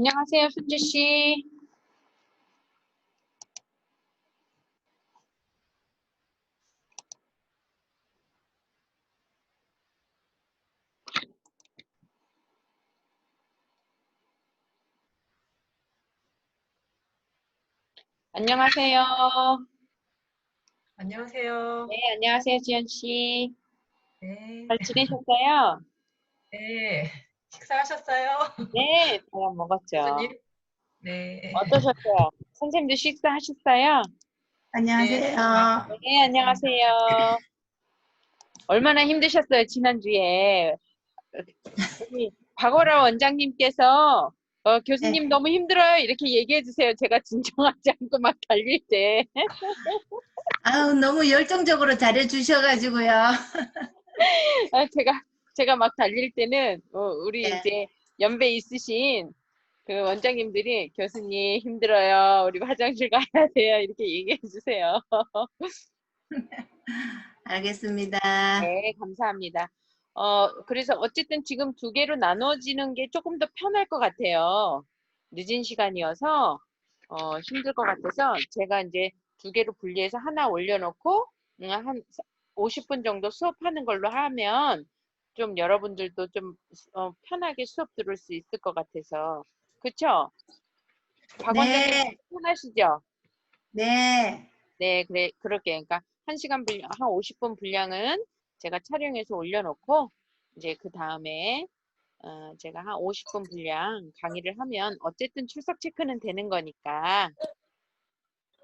안녕하세요, 순주 씨. 안녕하세요. 안녕하세요. 네, 안녕하세요, 지연 씨. 네. 잘 지내셨어요? 네. 식사하셨어요? 네, 잘 먹었죠. 교수님? 네. 어떠셨어요? 선생님도 식사하셨어요? 네, 안녕하세요. 네, 했습니다. 안녕하세요. 얼마나 힘드셨어요, 지난주에? 우리 박월아 원장님께서 네. 교수님 너무 힘들어요. 이렇게 얘기해 주세요. 제가 진정하지 않고 막 달릴 때. 아우, 너무 열정적으로 잘해주셔가지고요. 제가 막 달릴 때는 우리 네. 이제 연배 있으신 그 원장님들이 교수님 힘들어요. 우리 화장실 가야 돼요. 이렇게 얘기해 주세요. 알겠습니다. 네, 감사합니다. 그래서 어쨌든 지금 두 개로 나눠지는 게 조금 더 편할 것 같아요. 늦은 시간이어서 힘들 것 같아서 제가 이제 두 개로 분리해서 하나 올려놓고 한 50분 정도 수업하는 걸로 하면 좀 여러분들도 좀 편하게 수업 들을 수 있을 것 같아서. 그쵸? 박 원장님 네. 편하시죠? 네. 네, 그래, 그럴게요. 그러니까 한 50분 분량은 제가 촬영해서 올려놓고, 이제 그 다음에, 제가 한 50분 분량 강의를 하면, 어쨌든 출석 체크는 되는 거니까,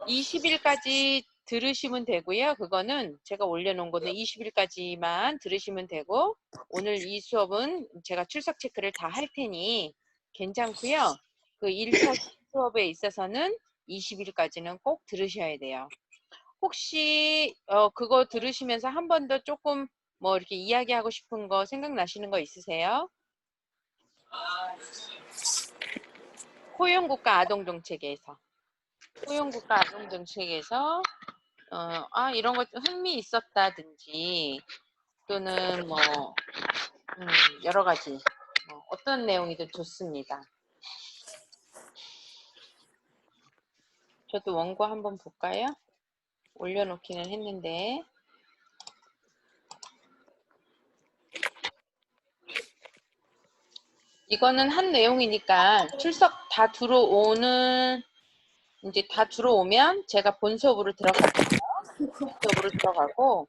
20일까지 들으시면 되고요. 그거는 제가 올려놓은 거는 20일까지만 들으시면 되고, 오늘 이 수업은 제가 출석 체크를 다 할 테니 괜찮고요. 그 1차 수업에 있어서는 20일까지는 꼭 들으셔야 돼요. 혹시 그거 들으시면서 한 번 더 조금 뭐 이렇게 이야기하고 싶은 거 생각나시는 거 있으세요? 포용국가 아동정책에서 포용국가 아동정책에서 이런 거 흥미 있었다든지 또는 뭐 여러 가지 어떤 내용이든 좋습니다. 저도 원고 한번 볼까요? 올려놓기는 했는데 이거는 한 내용이니까 출석 다 들어오는 이제 다 들어오면 제가 본 수업으로 들어갈게요. 수업으로 들어가고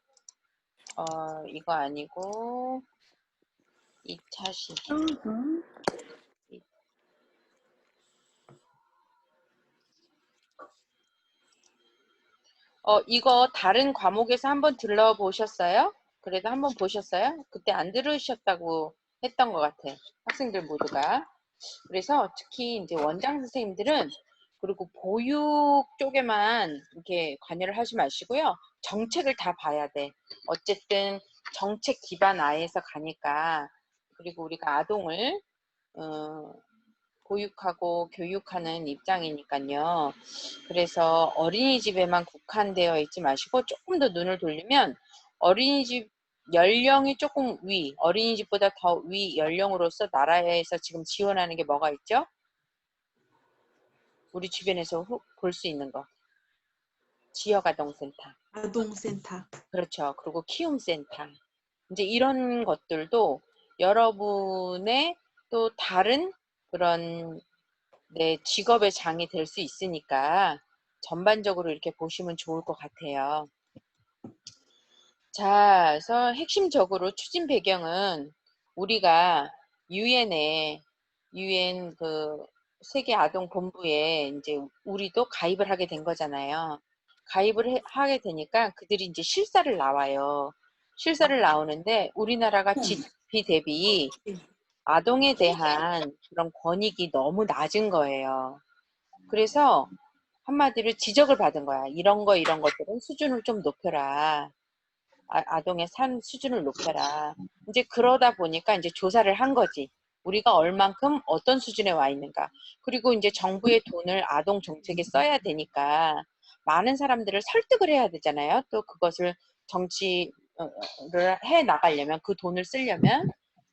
이거 아니고 2차 시험 이거 다른 과목에서 한번 들러보셨어요? 그래도 한번 보셨어요? 그때 안 들으셨다고 했던 것 같아. 학생들 모두가. 그래서 특히 이제 원장 선생님들은 그리고 보육 쪽에만 이렇게 관여를 하지 마시고요. 정책을 다 봐야 돼. 어쨌든 정책 기반 아에서 가니까 그리고 우리가 아동을 어, 보육하고 교육하는 입장이니까요. 그래서 어린이집에만 국한되어 있지 마시고 조금 더 눈을 돌리면 어린이집 연령이 조금 위, 어린이집보다 더 위 연령으로서 나라에서 지금 지원하는 게 뭐가 있죠? 우리 주변에서 볼 수 있는 거. 지역아동센터. 아동센터. 그렇죠. 그리고 키움센터. 이제 이런 것들도 여러분의 또 다른 그런 내 직업의 장이 될 수 있으니까 전반적으로 이렇게 보시면 좋을 것 같아요. 자, 그래서 핵심적으로 추진 배경은 우리가 유엔 그 세계 아동 본부에 이제 우리도 가입을 하게 된 거잖아요. 가입을 하게 되니까 그들이 이제 실사를 나와요. 실사를 나오는데 우리나라가 GDP 대비 아동에 대한 그런 권익이 너무 낮은 거예요. 그래서 한마디로 지적을 받은 거야. 이런 것들은 수준을 좀 높여라. 아동의 삶 수준을 높여라. 이제 그러다 보니까 이제 조사를 한 거지. 우리가 얼만큼 어떤 수준에 와 있는가. 그리고 이제 정부의 돈을 아동 정책에 써야 되니까 많은 사람들을 설득을 해야 되잖아요. 또 그것을 정치를 해 나가려면 그 돈을 쓰려면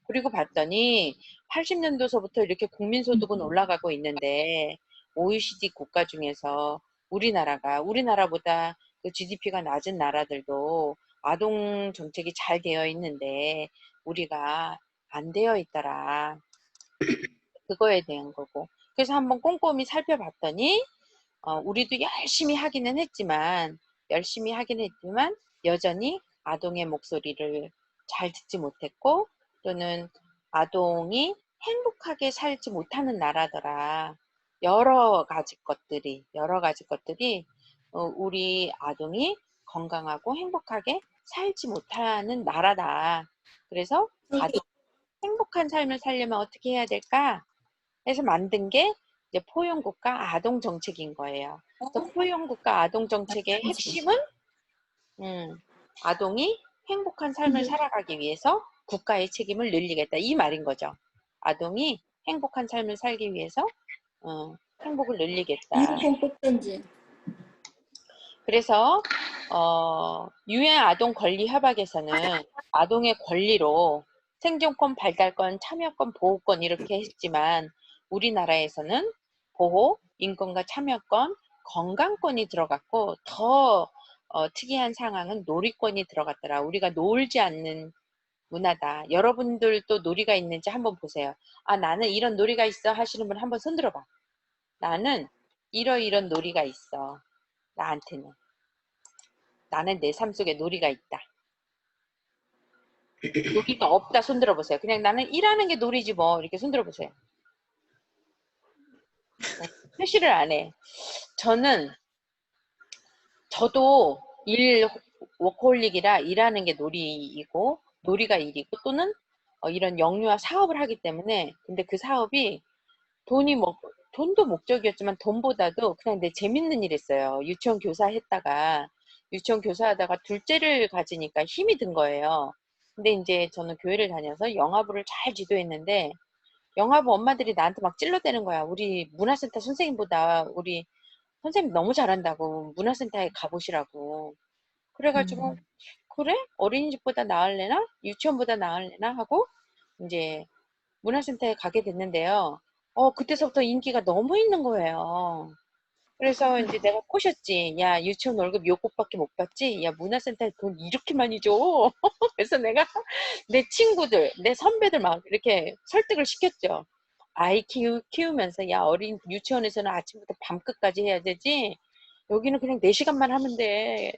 그리고 봤더니 80년도서부터 이렇게 국민소득은 올라가고 있는데 OECD 국가 중에서 우리나라보다 그 GDP가 낮은 나라들도 아동 정책이 잘 되어 있는데 우리가 안 되어 있더라. 그거에 대한 거고. 그래서 한번 꼼꼼히 살펴봤더니 우리도 열심히 하긴 했지만 여전히 아동의 목소리를 잘 듣지 못했고 또는 아동이 행복하게 살지 못하는 나라더라. 여러 가지 것들이 우리 아동이 건강하고 행복하게 살지 못하는 나라다. 그래서 아동 행복한 삶을 살려면 어떻게 해야 될까? 해서 만든 게 이제 포용국가 아동 정책인 거예요. 그래서 포용국가 아동 정책의 핵심은 아동이 행복한 삶을 살아가기 위해서 국가의 책임을 늘리겠다 이 말인 거죠. 아동이 행복한 삶을 살기 위해서 행복을 늘리겠다. 행복된지. 그래서 유엔 아동 권리 협약에서는 아동의 권리로 생존권, 발달권, 참여권, 보호권 이렇게 했지만 우리나라에서는 보호, 인권과 참여권, 건강권이 들어갔고 더 특이한 상황은 놀이권이 들어갔더라. 우리가 놀지 않는 문화다. 여러분들도 놀이가 있는지 한번 보세요. 아, 나는 이런 놀이가 있어 하시는 분 한번 손 들어봐. 나는 이런 놀이가 있어. 나한테는. 나는 내 삶 속에 놀이가 있다. 놀이가 없다 손 들어보세요. 그냥 나는 일하는 게 놀이지 뭐 이렇게 손 들어보세요. 표시를 안 해. 저도 워커홀릭이라 일하는 게 놀이이고 놀이가 일이고 또는 이런 영유아 사업을 하기 때문에 근데 그 사업이 돈도 목적이었지만 돈보다도 그냥 내 재밌는 일 했어요. 유치원 교사하다가 둘째를 가지니까 힘이 든 거예요. 근데 이제 저는 교회를 다녀서 영아부를 잘 지도했는데 영아부 엄마들이 나한테 막 찔러대는 거야. 우리 문화센터 선생님보다 우리 선생님 너무 잘한다고 문화센터에 가보시라고. 그래가지고 그래? 어린이집보다 나을래나? 유치원보다 나을래나? 하고 이제 문화센터에 가게 됐는데요. 그때서부터 인기가 너무 있는 거예요. 그래서 이제 내가 꼬셨지. 야, 유치원 월급 요것밖에 못 받지? 야, 문화센터에 돈 이렇게 많이 줘. 그래서 내가 내 친구들, 내 선배들 막 이렇게 설득을 시켰죠. 아이 키우면서, 야, 유치원에서는 아침부터 밤끝까지 해야 되지? 여기는 그냥 4시간만 하면 돼.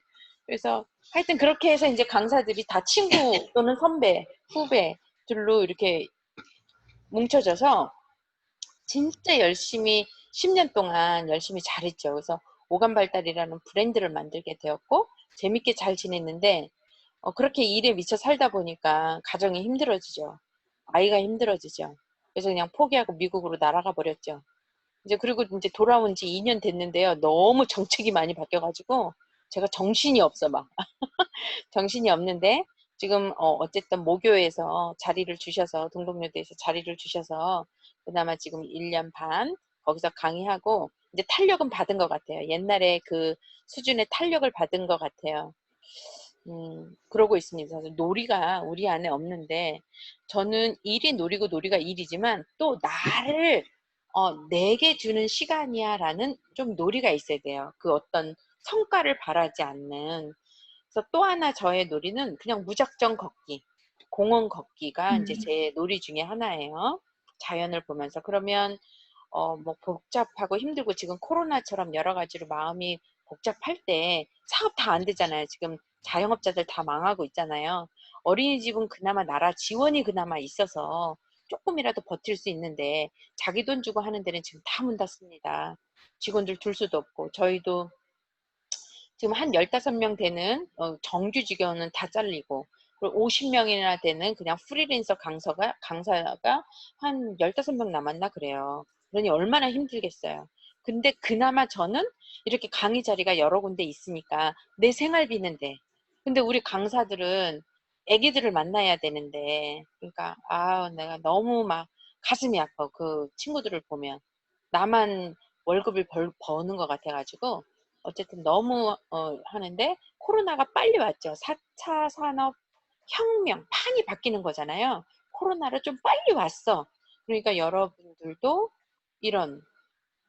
그래서 하여튼 그렇게 해서 이제 강사들이 다 친구 또는 선배, 후배들로 이렇게 뭉쳐져서 진짜 열심히 10년 동안 열심히 잘했죠. 그래서 오감발달이라는 브랜드를 만들게 되었고 재밌게 잘 지냈는데 그렇게 일에 미쳐 살다 보니까 가정이 힘들어지죠. 아이가 힘들어지죠. 그래서 그냥 포기하고 미국으로 날아가 버렸죠. 이제 그리고 이제 돌아온 지 2년 됐는데요. 너무 정책이 많이 바뀌어가지고 제가 정신이 없어 막. 정신이 없는데 지금 어쨌든 모교에서 자리를 주셔서 동덕여대에서 자리를 주셔서 그나마 지금 1년 반 거기서 강의하고 이제 탄력은 받은 것 같아요. 옛날에 그 수준의 탄력을 받은 것 같아요. 그러고 있습니다. 놀이가 우리 안에 없는데 저는 일이 놀이고 놀이가 일이지만 또 나를 내게 주는 시간이야 라는 좀 놀이가 있어야 돼요. 그 어떤 성과를 바라지 않는. 그래서 또 하나 저의 놀이는 그냥 무작정 걷기, 공원 걷기가 이제 제 놀이 중에 하나예요. 자연을 보면서. 그러면 뭐 복잡하고 힘들고 지금 코로나처럼 여러 가지로 마음이 복잡할 때 사업 다 안 되잖아요. 지금 자영업자들 다 망하고 있잖아요. 어린이집은 그나마 나라 지원이 그나마 있어서 조금이라도 버틸 수 있는데 자기 돈 주고 하는 데는 지금 다 문 닫습니다. 직원들 둘 수도 없고 저희도 지금 한 15명 되는 정규직원은 다 잘리고 그리고 50명이나 되는 그냥 프리랜서 강사가 한 15명 남았나 그래요. 그러니 얼마나 힘들겠어요. 근데 그나마 저는 이렇게 강의 자리가 여러 군데 있으니까 내 생활비는 돼. 근데 우리 강사들은 애기들을 만나야 되는데 그러니까 내가 너무 막 가슴이 아파. 그 친구들을 보면 나만 월급을 버는 것 같아가지고 어쨌든 너무 하는데 코로나가 빨리 왔죠. 4차 산업 혁명, 판이 바뀌는 거잖아요. 코로나로 좀 빨리 왔어. 그러니까 여러분들도 이런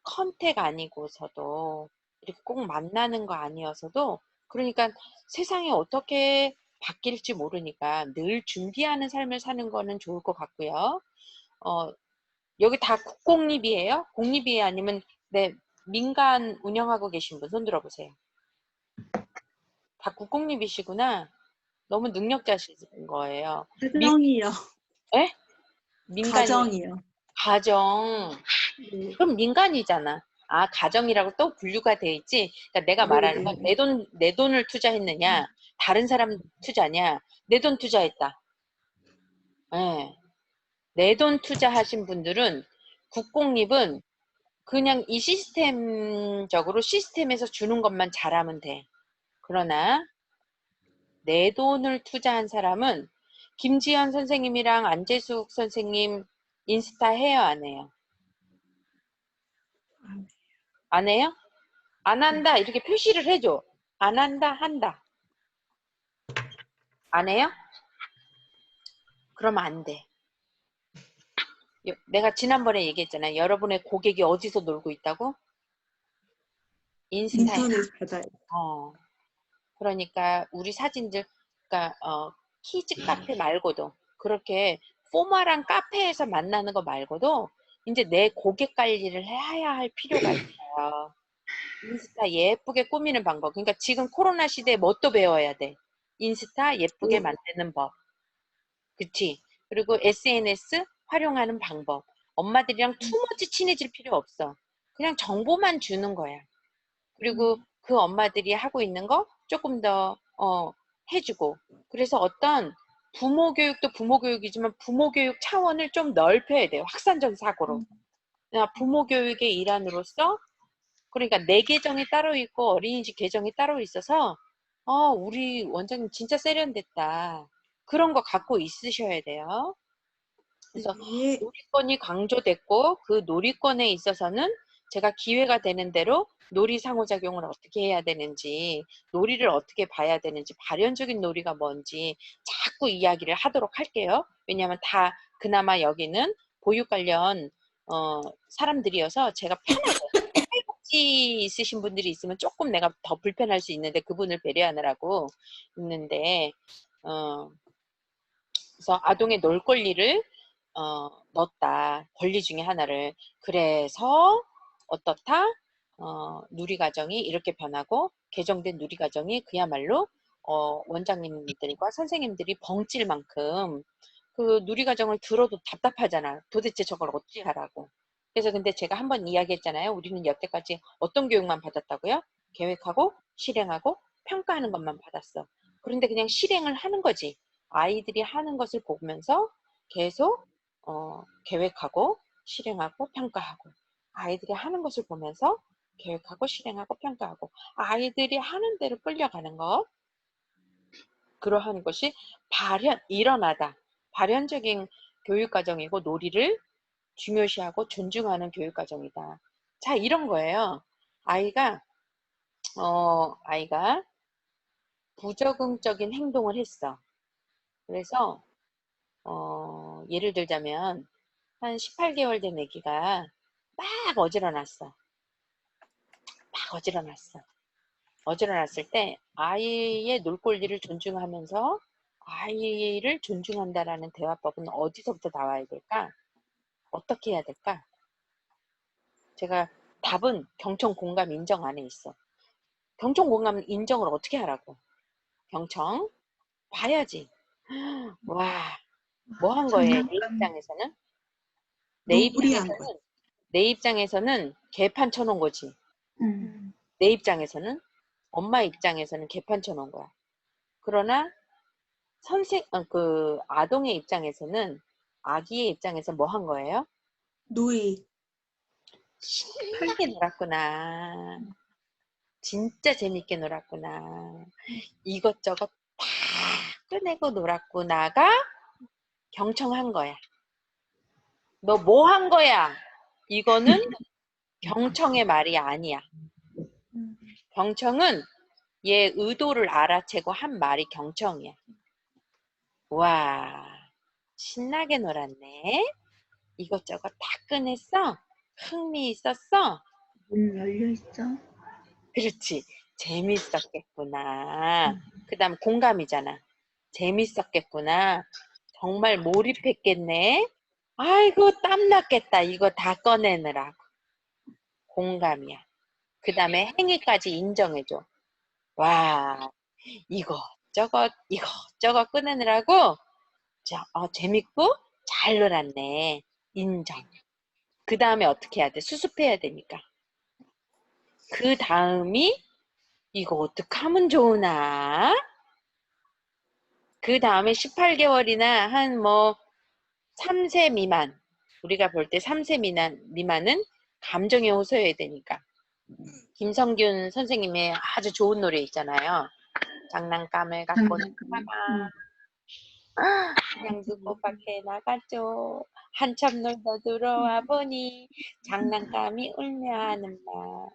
컨택 아니고서도 이렇게 꼭 만나는 거 아니어서도 그러니까 세상이 어떻게 바뀔지 모르니까 늘 준비하는 삶을 사는 거는 좋을 것 같고요. 여기 다 국공립이에요? 공립이에요? 아니면 네, 민간 운영하고 계신 분 손 들어보세요. 다 국공립이시구나. 너무 능력자신 거예요. 가정이요. 에? 민간이 가정이요. 가정. 네. 그럼 민간이잖아. 아, 가정이라고 또 분류가 돼 있지. 그러니까 내가 말하는 건 네. 내 돈을 투자했느냐, 다른 사람 투자냐, 내 돈 투자했다. 예. 내 돈 투자하신 분들은 국공립은 그냥 이 시스템적으로 시스템에서 주는 것만 잘하면 돼. 그러나 내 돈을 투자한 사람은 김지연 선생님이랑 안재숙 선생님 인스타 해요, 안 해요? 안 해요? 안 한다 이렇게 표시를 해줘. 안 한다, 한다. 안 해요? 그러면 안 돼. 내가 지난번에 얘기했잖아요. 여러분의 고객이 어디서 놀고 있다고? 인스타에. 인터넷 받아요. 그러니까 우리 사진들, 그러니까 키즈 카페 말고도 그렇게 포멀한 카페에서 만나는 거 말고도 이제 내 고객 관리를 해야 할 필요가 있어요. 인스타 예쁘게 꾸미는 방법. 그러니까 지금 코로나 시대에 뭐 또 배워야 돼? 인스타 예쁘게 만드는 법. 그치? 그리고 SNS 활용하는 방법. 엄마들이랑 투머치 친해질 필요 없어. 그냥 정보만 주는 거야. 그리고 그 엄마들이 하고 있는 거 조금 더 해주고. 그래서 어떤 부모 교육도 부모 교육이지만 부모 교육 차원을 좀 넓혀야 돼요. 확산적 사고로. 부모 교육의 일환으로서 그러니까 내 계정이 따로 있고 어린이집 계정이 따로 있어서 우리 원장님 진짜 세련됐다. 그런 거 갖고 있으셔야 돼요. 그래서 네. 놀이권이 강조됐고 그 놀이권에 있어서는 제가 기회가 되는 대로 놀이 상호작용을 어떻게 해야 되는지, 놀이를 어떻게 봐야 되는지, 발현적인 놀이가 뭔지 자꾸 이야기를 하도록 할게요. 왜냐하면 다 그나마 여기는 보육 관련 사람들이어서 제가 편하게 팔복지 있으신 분들이 있으면 조금 내가 더 불편할 수 있는데 그분을 배려하느라고 있는데 그래서 아동의 놀 권리를 넣었다. 권리 중에 하나를. 그래서 어떻다? 누리과정이 이렇게 변하고 개정된 누리과정이 그야말로 원장님들과 선생님들이 벙찔 만큼 그 누리과정을 들어도 답답하잖아. 도대체 저걸 어찌 하라고. 그래서 근데 제가 한번 이야기했잖아요. 우리는 여태까지 어떤 교육만 받았다고요? 계획하고 실행하고 평가하는 것만 받았어. 그런데 그냥 실행을 하는 거지. 아이들이 하는 것을 보면서 계속 계획하고 실행하고 평가하고 아이들이 하는 것을 보면서 계획하고 실행하고 평가하고 아이들이 하는 대로 끌려가는 것 그러한 것이 일어나다 발현적인 교육과정이고 놀이를 중요시하고 존중하는 교육과정이다. 자 이런 거예요. 아이가 부적응적인 행동을 했어. 그래서 예를 들자면 한 18개월 된 아기가 막 어지러놨어. 막 어지러놨어. 어지러놨을 때 아이의 놀 권리를 존중하면서 아이를 존중한다라는 대화법은 어디서부터 나와야 될까? 어떻게 해야 될까? 제가 답은 경청 공감 인정 안에 있어. 경청 공감 인정을 어떻게 하라고? 경청 봐야지. 와, 뭐 한 거예요? 내 입장에서는? 놀이한 거. 내 입장에서는 개판 쳐놓은 거지. 내 입장에서는 엄마 입장에서는 개판 쳐놓은 거야. 그러나 그 아동의 입장에서는 아기의 입장에서 뭐 한 거예요? 놀이. 신나게 놀았구나. 진짜 재밌게 놀았구나. 이것저것 다 꺼내고 놀았구나가 경청한 거야. 너 뭐 한 거야? 이거는 경청의 말이 아니야. 경청은 얘 의도를 알아채고 한 말이 경청이야. 와, 신나게 놀았네. 이것저것 다 꺼냈어? 흥미 있었어? 문 열려 있어. 그렇지. 재밌었겠구나. 그 다음 공감이잖아. 재밌었겠구나. 정말 몰입했겠네. 아이고, 땀났겠다. 이거 다 꺼내느라고. 공감이야. 그 다음에 행위까지 인정해줘. 와, 이것저것 꺼내느라고 재밌고 잘 놀았네. 인정. 그 다음에 어떻게 해야 돼? 수습해야 되니까. 그 다음이 이거 어떻게 하면 좋으나? 그 다음에 18개월이나 한 3세 미만, 우리가 볼 때 3세 미만은 감정에 호소해야 되니까. 김성균 선생님의 아주 좋은 노래 있잖아요. 장난감을 갖고 나가. 그냥 누구 밖에 나갔죠. 한참 놀다 들어와 보니 장난감이 울며 하는 말.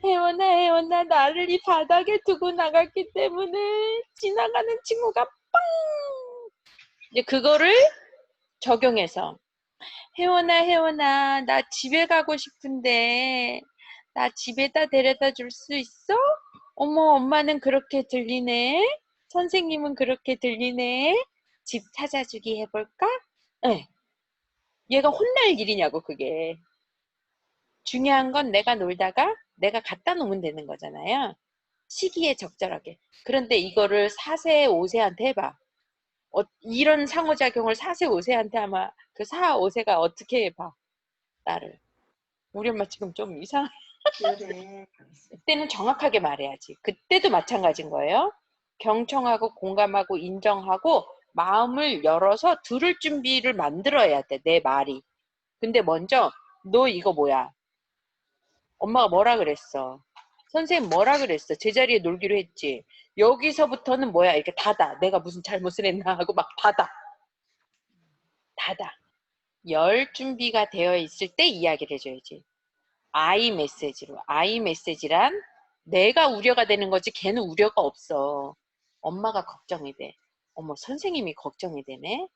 혜원아, 나를 이 바닥에 두고 나갔기 때문에 지나가는 친구가 빵! 이제 그거를 적용해서 혜원아, 나 집에 가고 싶은데 나 집에다 데려다 줄 수 있어? 어머, 엄마는 그렇게 들리네. 선생님은 그렇게 들리네. 집 찾아주기 해볼까? 네. 얘가 혼날 일이냐고, 그게. 중요한 건 내가 놀다가 내가 갖다 놓으면 되는 거잖아요. 시기에 적절하게. 그런데 이거를 4세, 5세한테 해봐. 이런 상호작용을 4세, 5세한테 아마 그 4, 5세가 어떻게 해봐. 나를. 우리 엄마 지금 좀 이상해. 그래. 그때는 정확하게 말해야지. 그때도 마찬가지인 거예요. 경청하고 공감하고 인정하고 마음을 열어서 들을 준비를 만들어야 돼. 내 말이. 근데 먼저 너 이거 뭐야? 엄마가 뭐라 그랬어? 선생님 뭐라 그랬어? 제자리에 놀기로 했지. 여기서부터는 뭐야? 이렇게 닫아. 내가 무슨 잘못을 했나 하고 막 닫아. 열 준비가 되어 있을 때 이야기를 해줘야지. I 메시지로. I 메시지란 내가 우려가 되는 거지 걔는 우려가 없어. 엄마가 걱정이 돼. 어머, 선생님이 걱정이 되네.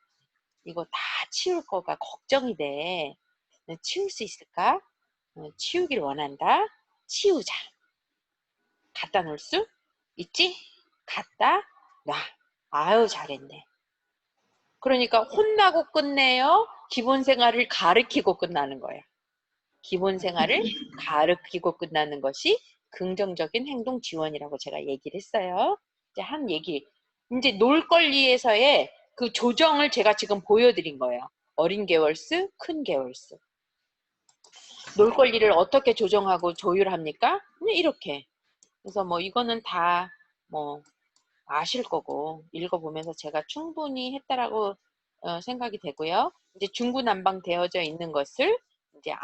이거 다 치울 거가 걱정이 돼. 치울 수 있을까? 치우길 원한다. 치우자. 갖다 놓을 수 있지? 갖다 놔. 아유, 잘했네. 그러니까 혼나고 끝내요? 기본 생활을 가르치고 끝나는 거야. 기본 생활을 가르치고 끝나는 것이 긍정적인 행동 지원이라고 제가 얘기를 했어요. 이제 한 얘기. 이제 놀권리에서의 그 조정을 제가 지금 보여드린 거예요. 어린 개월수, 큰 개월수. 놀권리를 어떻게 조정하고 조율합니까? 그냥 이렇게. 그래서 이거는 다 아실 거고 읽어보면서 제가 충분히 했다라고 생각이 되고요. 이제 중구난방 되어져 있는 것을 이제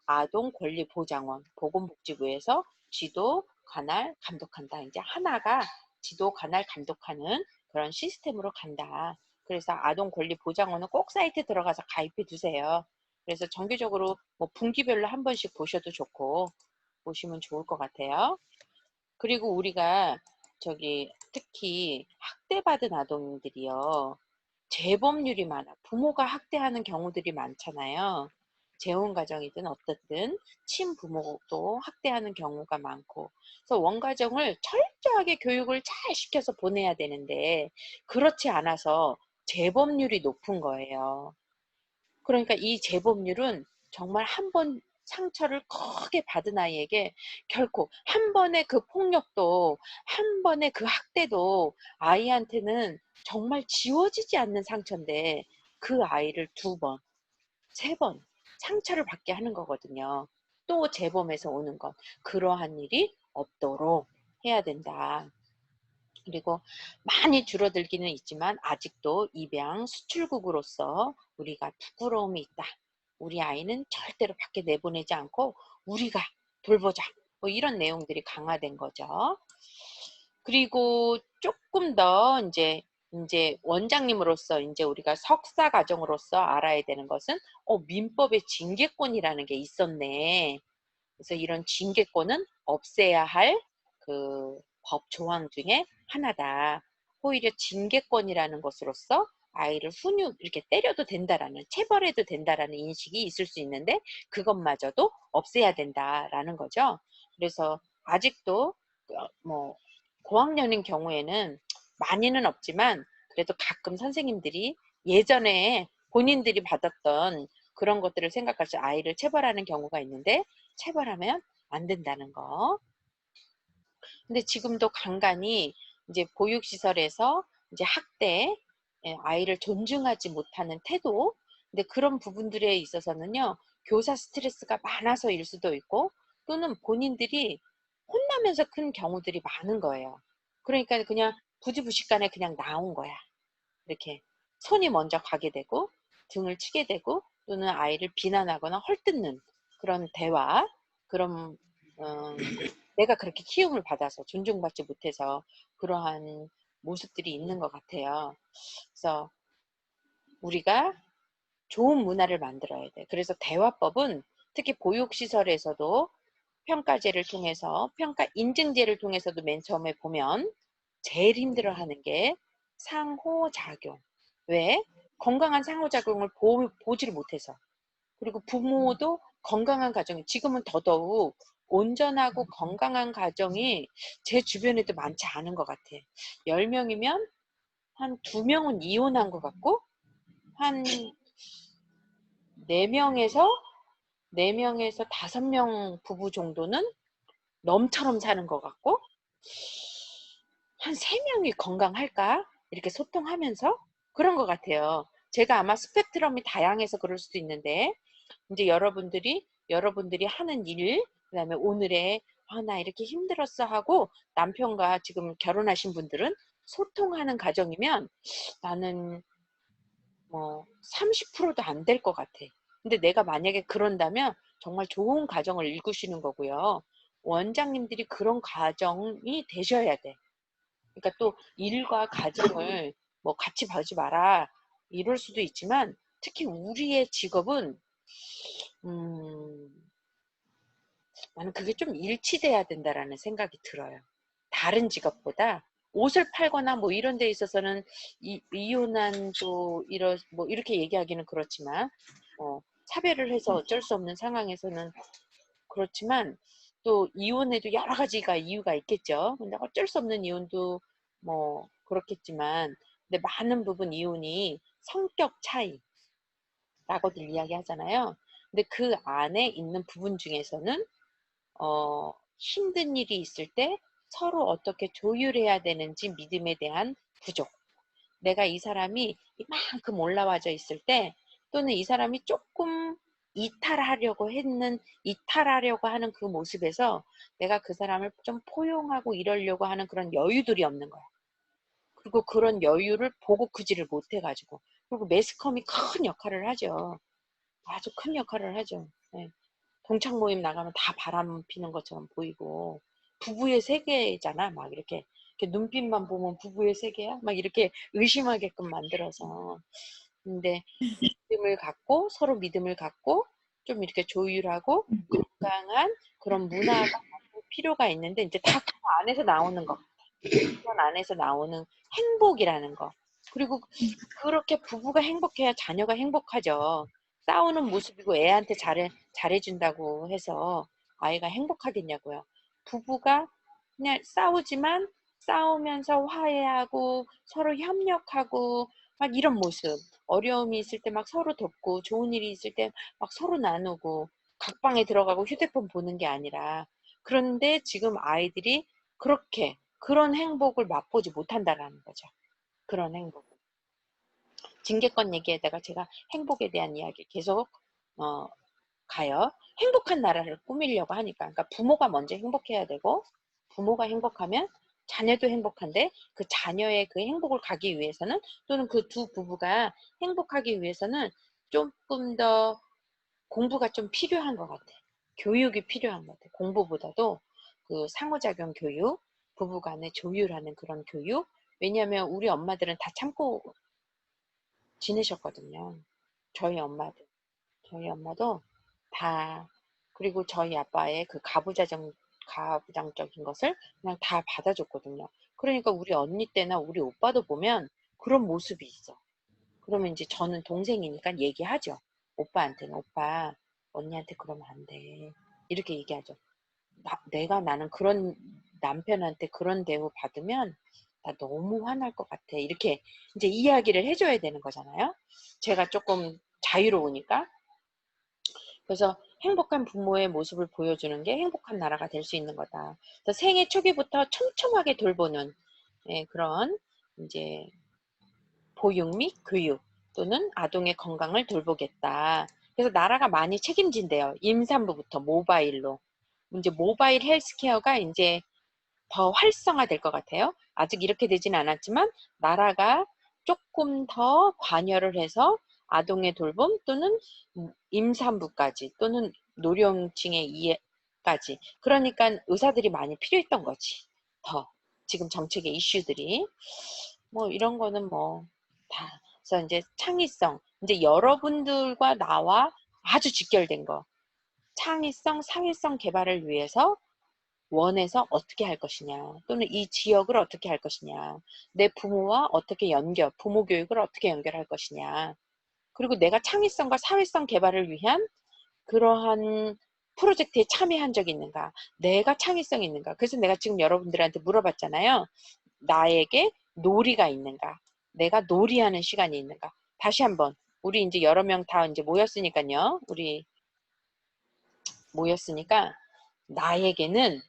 아동권리보장원 보건복지부에서 지도 관할 감독한다. 이제 하나가 지도 관할 감독하는 그런 시스템으로 간다. 그래서 아동권리보장원은 꼭 사이트에 들어가서 가입해 두세요. 그래서 정기적으로 분기별로 한 번씩 보셔도 좋고 보시면 좋을 것 같아요. 그리고 우리가 특히 학대받은 아동들이요. 재범률이 많아. 부모가 학대하는 경우들이 많잖아요. 재혼 가정이든 어떻든 친부모도 학대하는 경우가 많고. 그래서 원가정을 철저하게 교육을 잘 시켜서 보내야 되는데 그렇지 않아서 재범률이 높은 거예요. 그러니까 이 재범률은 정말 한 번 상처를 크게 받은 아이에게 결코 한 번의 그 폭력도 한 번의 그 학대도 아이한테는 정말 지워지지 않는 상처인데 그 아이를 2번, 3번 상처를 받게 하는 거거든요. 또 재범에서 오는 것. 그러한 일이 없도록 해야 된다. 그리고 많이 줄어들기는 있지만 아직도 입양 수출국으로서 우리가 부끄러움이 있다. 우리 아이는 절대로 밖에 내보내지 않고 우리가 돌보자. 이런 내용들이 강화된 거죠. 그리고 조금 더 이제 원장님으로서 이제 우리가 석사 과정으로서 알아야 되는 것은 민법의 징계권이라는 게 있었네. 그래서 이런 징계권은 없애야 할 그 법 조항 중에 하나다. 오히려 징계권이라는 것으로서 아이를 훈육 이렇게 때려도 된다라는, 체벌해도 된다라는 인식이 있을 수 있는데 그것마저도 없애야 된다라는 거죠. 그래서 아직도 뭐 고학년인 경우에는 많이는 없지만 그래도 가끔 선생님들이 예전에 본인들이 받았던 그런 것들을 생각하시 아이를 체벌하는 경우가 있는데 체벌하면 안 된다는 거. 근데 지금도 간간이 이제 보육시설에서 이제 학대, 아이를 존중하지 못하는 태도, 근데 그런 부분들에 있어서는요, 교사 스트레스가 많아서일 수도 있고, 또는 본인들이 혼나면서 큰 경우들이 많은 거예요. 그러니까 그냥 부지부식간에 그냥 나온 거야. 이렇게 손이 먼저 가게 되고, 등을 치게 되고, 또는 아이를 비난하거나 헐뜯는 그런 대화, 그런 내가 그렇게 키움을 받아서 존중받지 못해서 그러한 모습들이 있는 것 같아요. 그래서 우리가 좋은 문화를 만들어야 돼. 그래서 대화법은 특히 보육시설에서도 평가제를 통해서, 평가 인증제를 통해서도 맨 처음에 보면 제일 힘들어하는 게 상호작용. 왜? 건강한 상호작용을 보지를 못해서. 그리고 부모도 건강한 가정, 지금은 더더욱 온전하고 건강한 가정이 제 주변에도 많지 않은 것 같아. 10명이면 한 2명은 이혼한 것 같고, 한 4명에서 5명 부부 정도는 넘처럼 사는 것 같고, 한 3명이 건강할까? 이렇게 소통하면서 그런 것 같아요. 제가 아마 스펙트럼이 다양해서 그럴 수도 있는데, 이제 여러분들이 하는 일, 그다음에 오늘의 나 이렇게 힘들었어 하고 남편과 지금 결혼하신 분들은 소통하는 가정이면 나는 뭐 30%도 안 될 것 같아. 근데 내가 만약에 그런다면 정말 좋은 가정을 일구시는 거고요. 원장님들이 그런 가정이 되셔야 돼. 그러니까 또 일과 가정을 뭐 같이 봐주지 마라 이럴 수도 있지만 특히 우리의 직업은 음, 나는 그게 좀 일치돼야 된다라는 생각이 들어요. 다른 직업보다 옷을 팔거나 뭐 이런 데 있어서는 이혼한 또 뭐 이렇게 얘기하기는 그렇지만 차별을 해서 어쩔 수 없는 상황에서는 그렇지만 또 이혼에도 여러 가지가 이유가 있겠죠. 근데 어쩔 수 없는 이혼도 뭐 그렇겠지만 근데 많은 부분 이혼이 성격 차이라고들 이야기하잖아요. 근데 그 안에 있는 부분 중에서는 힘든 일이 있을 때 서로 어떻게 조율해야 되는지 믿음에 대한 부족. 내가 이 사람이 이만큼 올라와져 있을 때 또는 이 사람이 조금 이탈하려고 하는 그 모습에서 내가 그 사람을 좀 포용하고 이러려고 하는 그런 여유들이 없는 거야. 그리고 그런 여유를 보고 크지를 못해가지고. 그리고 매스컴이 큰 역할을 하죠. 아주 큰 역할을 하죠. 네. 동창 모임 나가면 다 바람 피는 것처럼 보이고 부부의 세계잖아. 막 이렇게 눈빛만 보면 부부의 세계야? 막 이렇게 의심하게끔 만들어서. 근데 서로 믿음을 갖고 좀 이렇게 조율하고 건강한 그런 문화가 필요가 있는데 이제 다 그 안에서 나오는 거. 그런 안에서 나오는 행복이라는 거. 그리고 그렇게 부부가 행복해야 자녀가 행복하죠. 싸우는 모습이고 애한테 잘해준다고 해서 아이가 행복하겠냐고요. 부부가 그냥 싸우지만 싸우면서 화해하고 서로 협력하고 막 이런 모습. 어려움이 있을 때 막 서로 돕고 좋은 일이 있을 때 막 서로 나누고 각방에 들어가고 휴대폰 보는 게 아니라 그런데 지금 아이들이 그런 행복을 맛보지 못한다라는 거죠. 그런 행복. 징계권 얘기에다가 제가 행복에 대한 이야기 계속 어, 가요. 행복한 나라를 꾸미려고 하니까. 그러니까 부모가 먼저 행복해야 되고 부모가 행복하면 자녀도 행복한데 그 자녀의 그 행복을 가기 위해서는 또는 그 두 부부가 행복하기 위해서는 조금 더 공부가 좀 필요한 것 같아. 교육이 필요한 것 같아. 공부보다도 그 상호작용 교육, 부부간에 조율하는 그런 교육. 왜냐하면 우리 엄마들은 다 참고 지내셨거든요. 저희 엄마들. 저희 엄마도 다 그리고 저희 아빠의 그 가부장적인 것을 그냥 다 받아줬거든요. 그러니까 우리 언니 때나 우리 오빠도 보면 그런 모습이 있어. 그러면 이제 저는 동생이니까 얘기하죠. 오빠한테는 오빠 언니한테 그러면 안 돼. 이렇게 얘기하죠. 나는 그런 남편한테 그런 대우 받으면 나 너무 화날 것 같아. 이렇게 이제 이야기를 해줘야 되는 거잖아요. 제가 조금 자유로우니까. 그래서 행복한 부모의 모습을 보여주는 게 행복한 나라가 될 수 있는 거다. 그래서 생애 초기부터 촘촘하게 돌보는 그런 이제 보육 및 교육 또는 아동의 건강을 돌보겠다. 그래서 나라가 많이 책임진대요. 임산부부터 모바일로. 이제 모바일 헬스케어가 이제 더 활성화될 것 같아요. 아직 이렇게 되진 않았지만 나라가 조금 더 관여를 해서 아동의 돌봄 또는 임산부까지 또는 노령층의 이해까지. 그러니까 의사들이 많이 필요했던 거지. 더 지금 정책의 이슈들이 뭐 이런 거는 뭐 다. 그래서 이제 창의성, 이제 여러분들과 나와 아주 직결된 거. 창의성, 사회성 개발을 위해서 원에서 어떻게 할 것이냐, 또는 이 지역을 어떻게 할 것이냐, 내 부모와 어떻게 부모 교육을 어떻게 연결할 것이냐, 그리고 내가 창의성과 사회성 개발을 위한 그러한 프로젝트에 참여한 적이 있는가, 내가 창의성이 있는가. 그래서 내가 지금 여러분들한테 물어봤잖아요. 나에게 놀이가 있는가, 내가 놀이하는 시간이 있는가. 다시 한번 우리 이제 여러 명 다 이제 모였으니까요. 우리 모였으니까 나에게는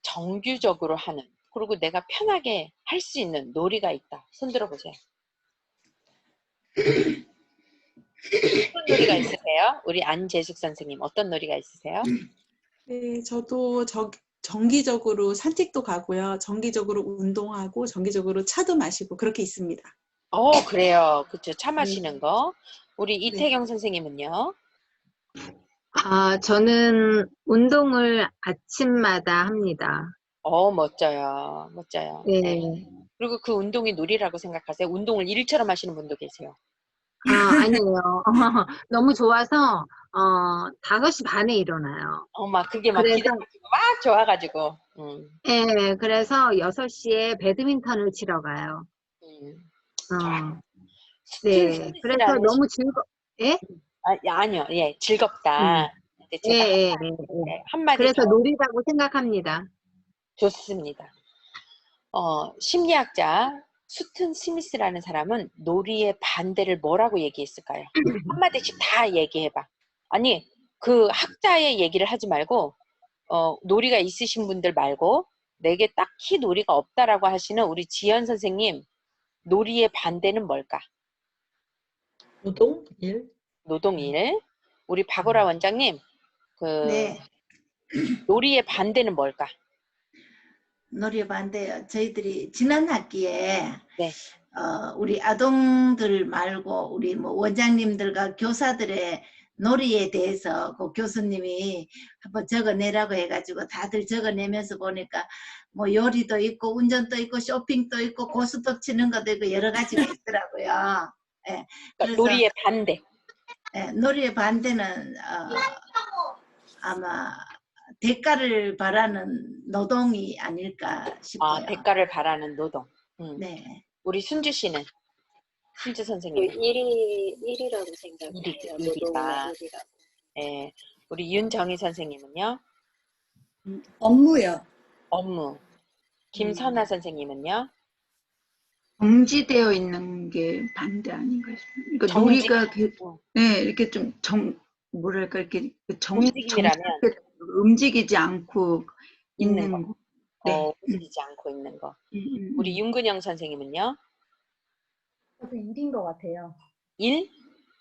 정규적으로 하는, 그리고 내가 편하게 할 수 있는 놀이가 있다. 손 들어보세요. 어떤 놀이가 있으세요? 우리 안재숙 선생님 어떤 놀이가 있으세요? 네, 저도 정기적으로 산책도 가고요. 정기적으로 운동하고 정기적으로 차도 마시고 그렇게 있습니다. 그래요. 그쵸. 차 네. 마시는 거. 우리 네. 이태경 선생님은요? 저는 운동을 아침마다 합니다. 멋져요. 멋져요. 네. 네. 그리고 그 운동이 놀이라고 생각하세요? 운동을 일처럼 하시는 분도 계세요. 아니에요. 너무 좋아서 5시 반에 일어나요. 막 그게 막 그래서 기대가지고 막 좋아가지고. 네, 그래서 6시에 배드민턴을 치러 가요. 좋아요. 네. 스튜디스라는 그래서 너무 예? 아니요. 예, 즐겁다. 이제 예, 제가 예, 예. 한마디 그래서 더 놀이라고 생각합니다. 좋습니다. 심리학자 수튼 스미스라는 사람은 놀이의 반대를 뭐라고 얘기했을까요? 한마디씩 다 얘기해봐. 아니, 그 학자의 얘기를 하지 말고, 놀이가 있으신 분들 말고, 내게 딱히 놀이가 없다라고 하시는 우리 지연 선생님, 놀이의 반대는 뭘까? 노동? 일? 노동일. 우리 박오라 원장님, 네, 놀이의 반대는 뭘까? 놀이 반대요. 저희들이 지난 학기에 네. 우리 아동들 말고 우리 뭐 원장님들과 교사들의 놀이에 대해서 그 교수님이 한번 적어내라고 해가지고 다들 적어내면서 보니까 뭐 요리도 있고 운전도 있고 쇼핑도 있고 고스톱 치는 것도 있고 여러 가지가 있더라고요. 예, 그래서 놀이의 반대. 놀이의 반대는 아마 대가를 바라는 노동이 아닐까 싶어요. 대가를 바라는 노동. 네. 우리 순주 씨는? 순주 선생님. 일이라고 생각해요. 일이다. 일이라고. 예. 우리 윤정희 선생님은요? 업무요. 업무. 김선아 선생님은요? 정지되어 있는 게 반대 아닌가 싶어요. 그러니까 정지. 놀이가 네, 이렇게 좀 뭐랄까 이렇게 움직임이라면 움직이지 않고 있는 있는 거. 거. 네. 움직이지 않고 있는 거. 우리 윤근영 선생님은요? 저도 일인 것 같아요. 일?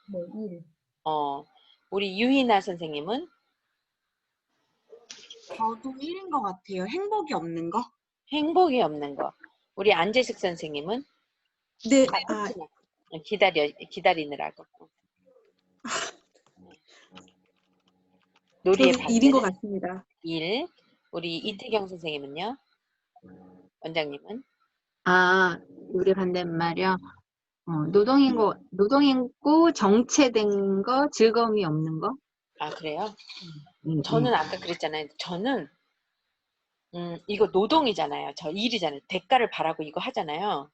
네, 일. 우리 유희나 선생님은? 저도 1인 것 같아요. 행복이 없는 거? 행복이 없는 거. 우리 안재숙 선생님은? 네. 기다리느라고. 놀이의 저는 1인 것 반대는 같습니다. 일. 우리 이태경 선생님은요? 원장님은? 우리 반대말이요. 노동이고 정체된 거, 즐거움이 없는 거. 그래요? 저는 아까 그랬잖아요. 저는 이거 노동이잖아요. 저 일이잖아요. 대가를 바라고 이거 하잖아요.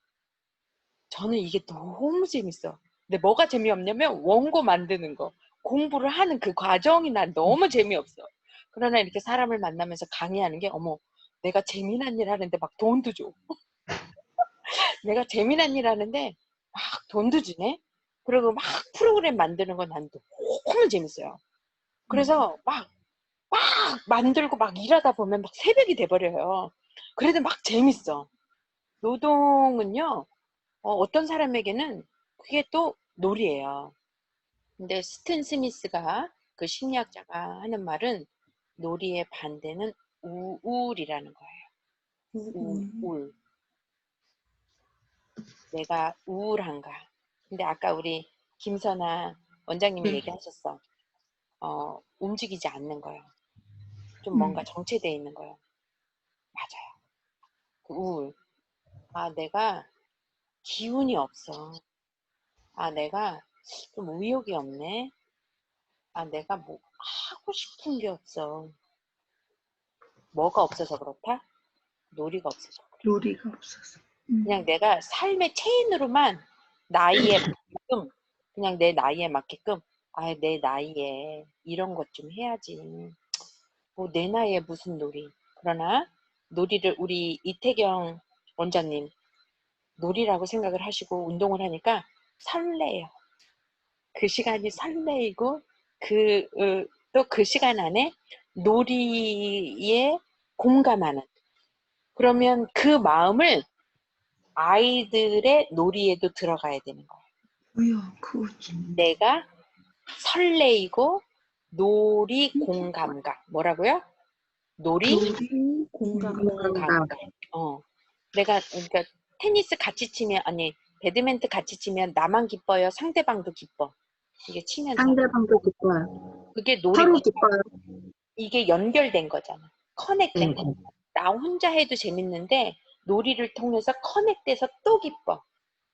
저는 이게 너무 재밌어. 근데 뭐가 재미없냐면 원고 만드는 거, 공부를 하는 그 과정이 난 너무 재미없어. 그러나 이렇게 사람을 만나면서 강의하는 게 어머, 내가 재미난 일 하는데 막 돈도 줘. 내가 재미난 일 하는데 막 돈도 주네. 그리고 막 프로그램 만드는 건 난 너무 재밌어요. 그래서 막 만들고 막 일하다 보면 막 새벽이 돼버려요. 그래도 막 재밌어. 노동은요, 어떤 사람에게는 그게 또 놀이예요. 근데 스튼 스미스가 그 심리학자가 하는 말은 놀이의 반대는 우울이라는 거예요. 우울. 내가 우울한가. 근데 아까 우리 김선아 원장님이 얘기하셨어. 움직이지 않는 거요. 좀 뭔가 정체되어 있는 거요. 맞아요. 그 우울. 아, 내가 기운이 없어. 아, 내가 좀 의욕이 없네. 아, 내가 뭐 하고 싶은 게 없어. 뭐가 없어서 그렇다? 놀이가 없어서. 요리가 없어서. 그냥 내가 삶의 체인으로만 나이에 맞게끔, 그냥 내 나이에 맞게끔, 아, 내 나이에 이런 것 좀 해야지. 뭐 내 나이에 무슨 놀이. 그러나 놀이를 우리 이태경 원장님 놀이라고 생각을 하시고 운동을 하니까 설레요. 그 시간이 설레이고 또 그 시간 안에 놀이에 공감하는, 그러면 그 마음을 아이들의 놀이에도 들어가야 되는 거예요. 뭐야, 그거지. 내가 설레이고 놀이 공감각. 뭐라고요? 놀이 공감각. 내가 그러니까 테니스 같이 치면, 아니 배드민턴 같이 치면 나만 기뻐요, 상대방도 기뻐. 이게 치면서 상대방도 기뻐요. 그게 서로 놀이, 기뻐요. 이게 연결된 거잖아. 커넥된 거. 나 혼자 해도 재밌는데 놀이를 통해서 커넥돼서 또 기뻐.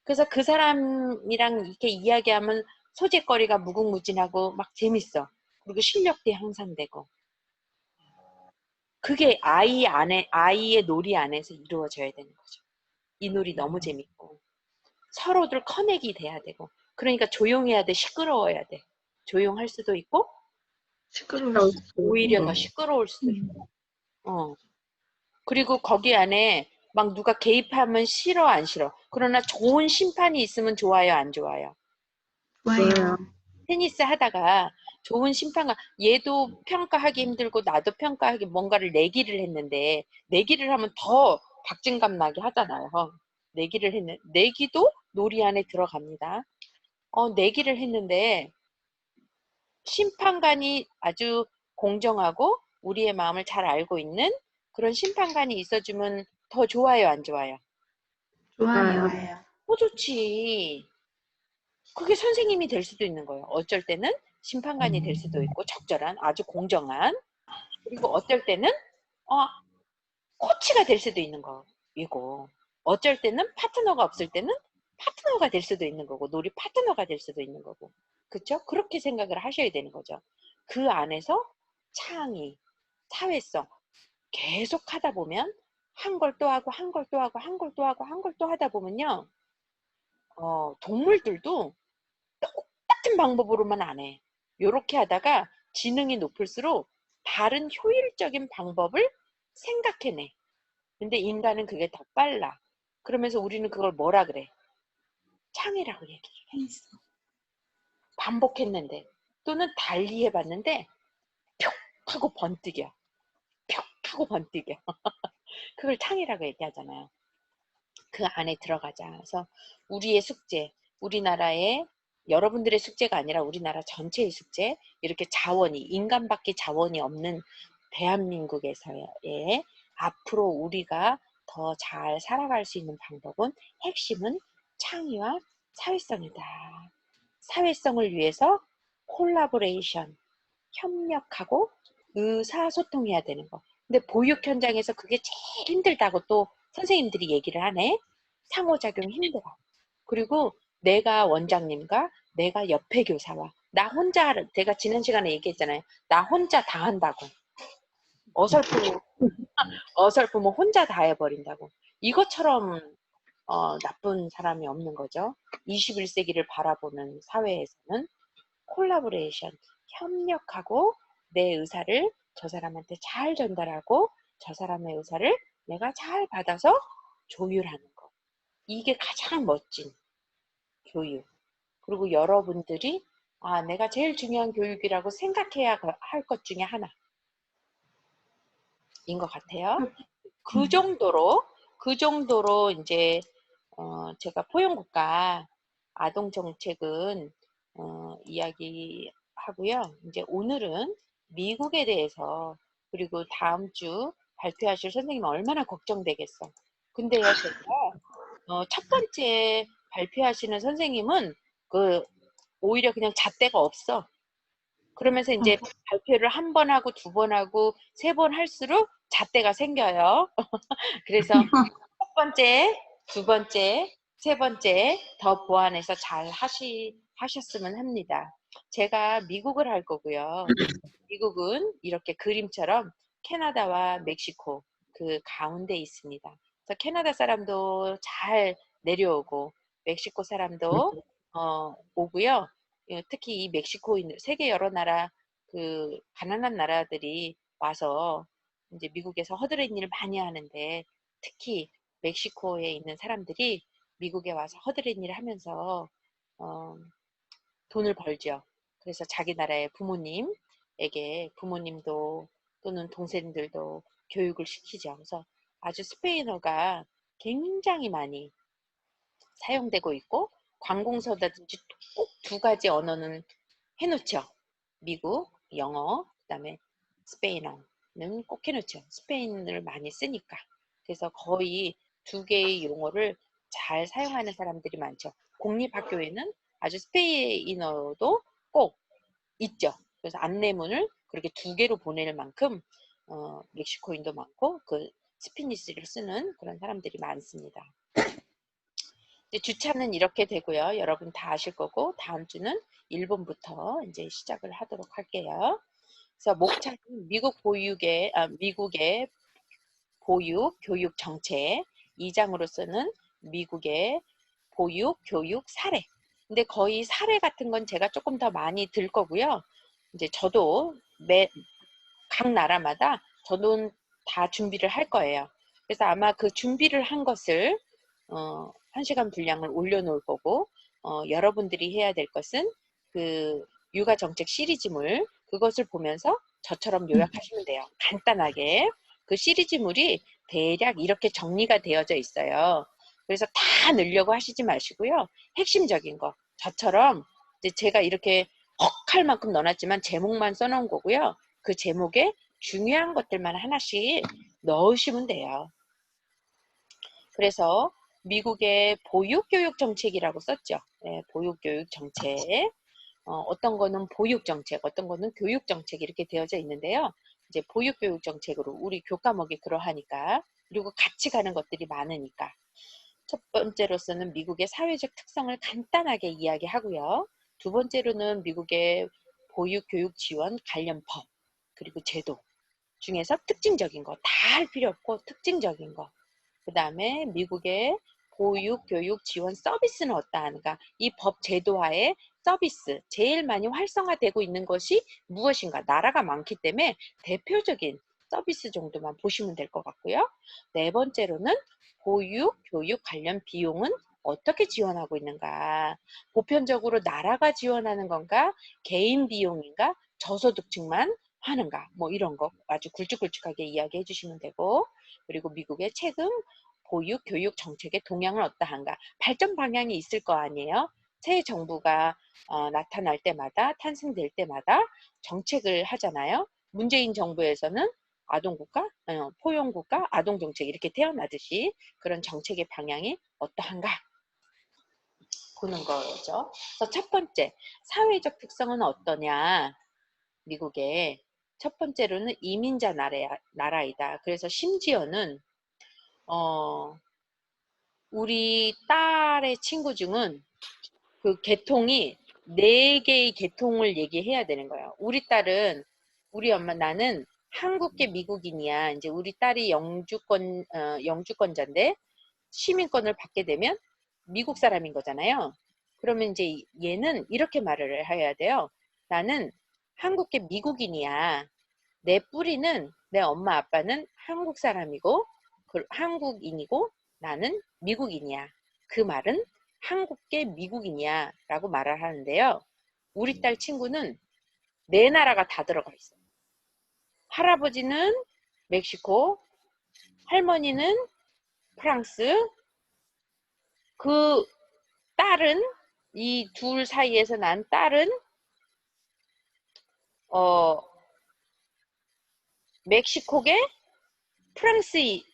그래서 그 사람이랑 이렇게 이야기하면 소재거리가 무궁무진하고 막 재밌어. 그리고 실력도 향상되고. 그게 아이의 놀이 안에서 이루어져야 되는 거죠. 이 놀이 너무 재밌고. 서로들 커넥이 돼야 되고. 그러니까 조용해야 돼, 시끄러워야 돼. 조용할 수도 있고, 시끄러울 수 오히려 더 시끄러울 수도 있고. 그리고 거기 안에 막 누가 개입하면 싫어, 안 싫어. 그러나 좋은 심판이 있으면 좋아요, 안 좋아요. 좋아요. 테니스 하다가 좋은 심판가, 얘도 평가하기 힘들고 나도 평가하기, 뭔가를 내기를 했는데, 내기를 하면 더 박진감 나게 하잖아요. 내기도 놀이 안에 들어갑니다. 내기를 했는데 심판관이 아주 공정하고 우리의 마음을 잘 알고 있는 그런 심판관이 있어주면 더 좋아요, 안 좋아요? 좋아요. 좋지. 그게 선생님이 될 수도 있는 거예요. 어쩔 때는 심판관이 될 수도 있고, 적절한, 아주 공정한. 그리고 어쩔 때는 코치가 될 수도 있는 거이고, 어쩔 때는 파트너가 없을 때는 파트너가 될 수도 있는 거고, 놀이 파트너가 될 수도 있는 거고. 그렇죠? 그렇게 생각을 하셔야 되는 거죠. 그 안에서 창의, 사회성 계속 하다 보면 한 걸 또 하고 한 걸 또 하고 한 걸 또 하고 한 걸 또 하다 보면요, 동물들도 똑같은 방법으로만 안 해. 요렇게 하다가 지능이 높을수록 다른 효율적인 방법을 생각해내. 근데 인간은 그게 더 빨라. 그러면서 우리는 그걸 뭐라 그래? 창의라고 얘기를 해. 반복했는데, 또는 달리 해봤는데 뿅 하고 번뜩여. 뿅 하고 번뜩여. 그걸 창의라고 얘기하잖아요. 그 안에 들어가자. 그래서 우리의 숙제, 우리나라의, 여러분들의 숙제가 아니라 우리나라 전체의 숙제, 이렇게 자원이, 인간밖에 자원이 없는 대한민국에서의 앞으로 우리가 더 잘 살아갈 수 있는 방법은, 핵심은 창의와 사회성이다. 사회성을 위해서 콜라보레이션, 협력하고 의사소통해야 되는 거. 근데 보육 현장에서 그게 제일 힘들다고 또 선생님들이 얘기를 하네. 상호작용 힘들어. 그리고 내가 원장님과 내가 옆에 교사와 나 혼자, 제가 지난 시간에 얘기했잖아요. 나 혼자 다 한다고. 어설프면 혼자 다 해버린다고. 이것처럼 나쁜 사람이 없는 거죠. 21세기를 바라보는 사회에서는 콜라보레이션, 협력하고 내 의사를 저 사람한테 잘 전달하고 저 사람의 의사를 내가 잘 받아서 조율하는 거. 이게 가장 멋진 교육. 그리고 여러분들이 내가 제일 중요한 교육이라고 생각해야 할 것 중에 하나인 것 같아요. 그 정도로 이제 제가 포용국가 아동정책은 이야기하고요. 이제 오늘은 미국에 대해서 그리고 다음 주 발표하실 선생님 얼마나 걱정되겠어. 근데요, 제가 첫 번째 발표하시는 선생님은 오히려 그냥 잣대가 없어. 그러면서 이제 발표를 한 번 하고 두 번 하고 세 번 할수록 잣대가 생겨요. 그래서 첫 번째, 두 번째, 세 번째 더 보완해서 잘 하셨으면 합니다. 제가 미국을 할 거고요. 미국은 이렇게 그림처럼 캐나다와 멕시코 그 가운데 있습니다. 그래서 캐나다 사람도 잘 내려오고 멕시코 사람도 오고요. 특히 이 멕시코인 세계 여러 나라 그 가난한 나라들이 와서 이제 미국에서 허드렛 일을 많이 하는데 특히 멕시코에 있는 사람들이 미국에 와서 허드렛 일을 하면서 돈을 벌죠. 그래서 자기 나라의 부모님도 또는 동생들도 교육을 시키죠. 그래서 아주 스페인어가 굉장히 많이 사용되고 있고 관공서라든지 꼭 두 가지 언어는 해놓죠. 미국 영어, 그다음에 스페인어는 꼭 해놓죠. 스페인을 많이 쓰니까. 그래서 거의 두 개의 용어를 잘 사용하는 사람들이 많죠. 공립학교에는 아주 스페인어도 꼭 있죠. 그래서 안내문을 그렇게 두 개로 보낼 만큼 멕시코인도 많고 그 스피니시를 쓰는 그런 사람들이 많습니다. 이제 주차는 이렇게 되고요. 여러분 다 아실 거고 다음 주는 일본부터 이제 시작을 하도록 할게요. 그래서 목차는 미국의 보육 교육 정책 2장으로서는 미국의 보육 교육 사례. 근데 거의 사례 같은 건 제가 조금 더 많이 들 거고요. 이제 저도 각 나라마다 저는 다 준비를 할 거예요. 그래서 아마 그 준비를 한 것을 1시간 분량을 올려놓을 거고 여러분들이 해야 될 것은 그 육아정책 시리즈물 그것을 보면서 저처럼 요약하시면 돼요. 간단하게. 그 시리즈물이 대략 이렇게 정리가 되어져 있어요. 그래서 다 넣으려고 하시지 마시고요. 핵심적인 거. 저처럼 이제 제가 이렇게 헉할 만큼 넣어놨지만 제목만 써놓은 거고요. 그 제목에 중요한 것들만 하나씩 넣으시면 돼요. 그래서 미국의 보육교육 정책이라고 썼죠. 네, 보육교육 정책. 어떤 거는 보육 정책, 어떤 거는 교육 정책 이렇게 되어져 있는데요. 이제 보육교육 정책으로 우리 교과목이 그러하니까 그리고 같이 가는 것들이 많으니까 첫 번째로서는 미국의 사회적 특성을 간단하게 이야기하고요. 두 번째로는 미국의 보육교육 지원 관련 법 그리고 제도 중에서 특징적인 거 다 할 필요 없고 특징적인 거 그 다음에 미국의 보육교육 지원 서비스는 어떠한가 이 법 제도화의 서비스 제일 많이 활성화되고 있는 것이 무엇인가 나라가 많기 때문에 대표적인 서비스 정도만 보시면 될 것 같고요. 네 번째로는 보육교육 관련 비용은 어떻게 지원하고 있는가 보편적으로 나라가 지원하는 건가 개인 비용인가 저소득층만 하는가 뭐 이런 거 아주 굵직굵직하게 이야기해 주시면 되고 그리고 미국의 최근 보육 교육 정책의 동향은 어떠한가 발전 방향이 있을 거 아니에요. 새 정부가 나타날 때마다 탄생될 때마다 정책을 하잖아요. 문재인 정부에서는 아동국가, 포용국가, 아동정책 이렇게 태어나듯이 그런 정책의 방향이 어떠한가 보는 거죠. 그래서 첫 번째 사회적 특성은 어떠냐 미국의 첫 번째로는 이민자 나라이다. 그래서 심지어는 우리 딸의 친구 중은 그 계통이 4개의 계통을 얘기해야 되는 거예요. 우리 딸은 우리 엄마 나는 한국계 미국인이야. 이제 우리 딸이 영주권자인데 시민권을 받게 되면 미국 사람인 거잖아요. 그러면 이제 얘는 이렇게 말을 해야 돼요. 나는 한국계 미국인이야. 내 뿌리는, 내 엄마 아빠는 한국 사람이고 한국인이고 나는 미국인이야. 그 말은 한국계 미국인이야 라고 말을 하는데요. 우리 딸 친구는 네 나라가 다 들어가 있어요. 할아버지는 멕시코, 할머니는 프랑스, 그 딸은, 이 둘 사이에서 난 딸은 멕시코계 프랑스인이야.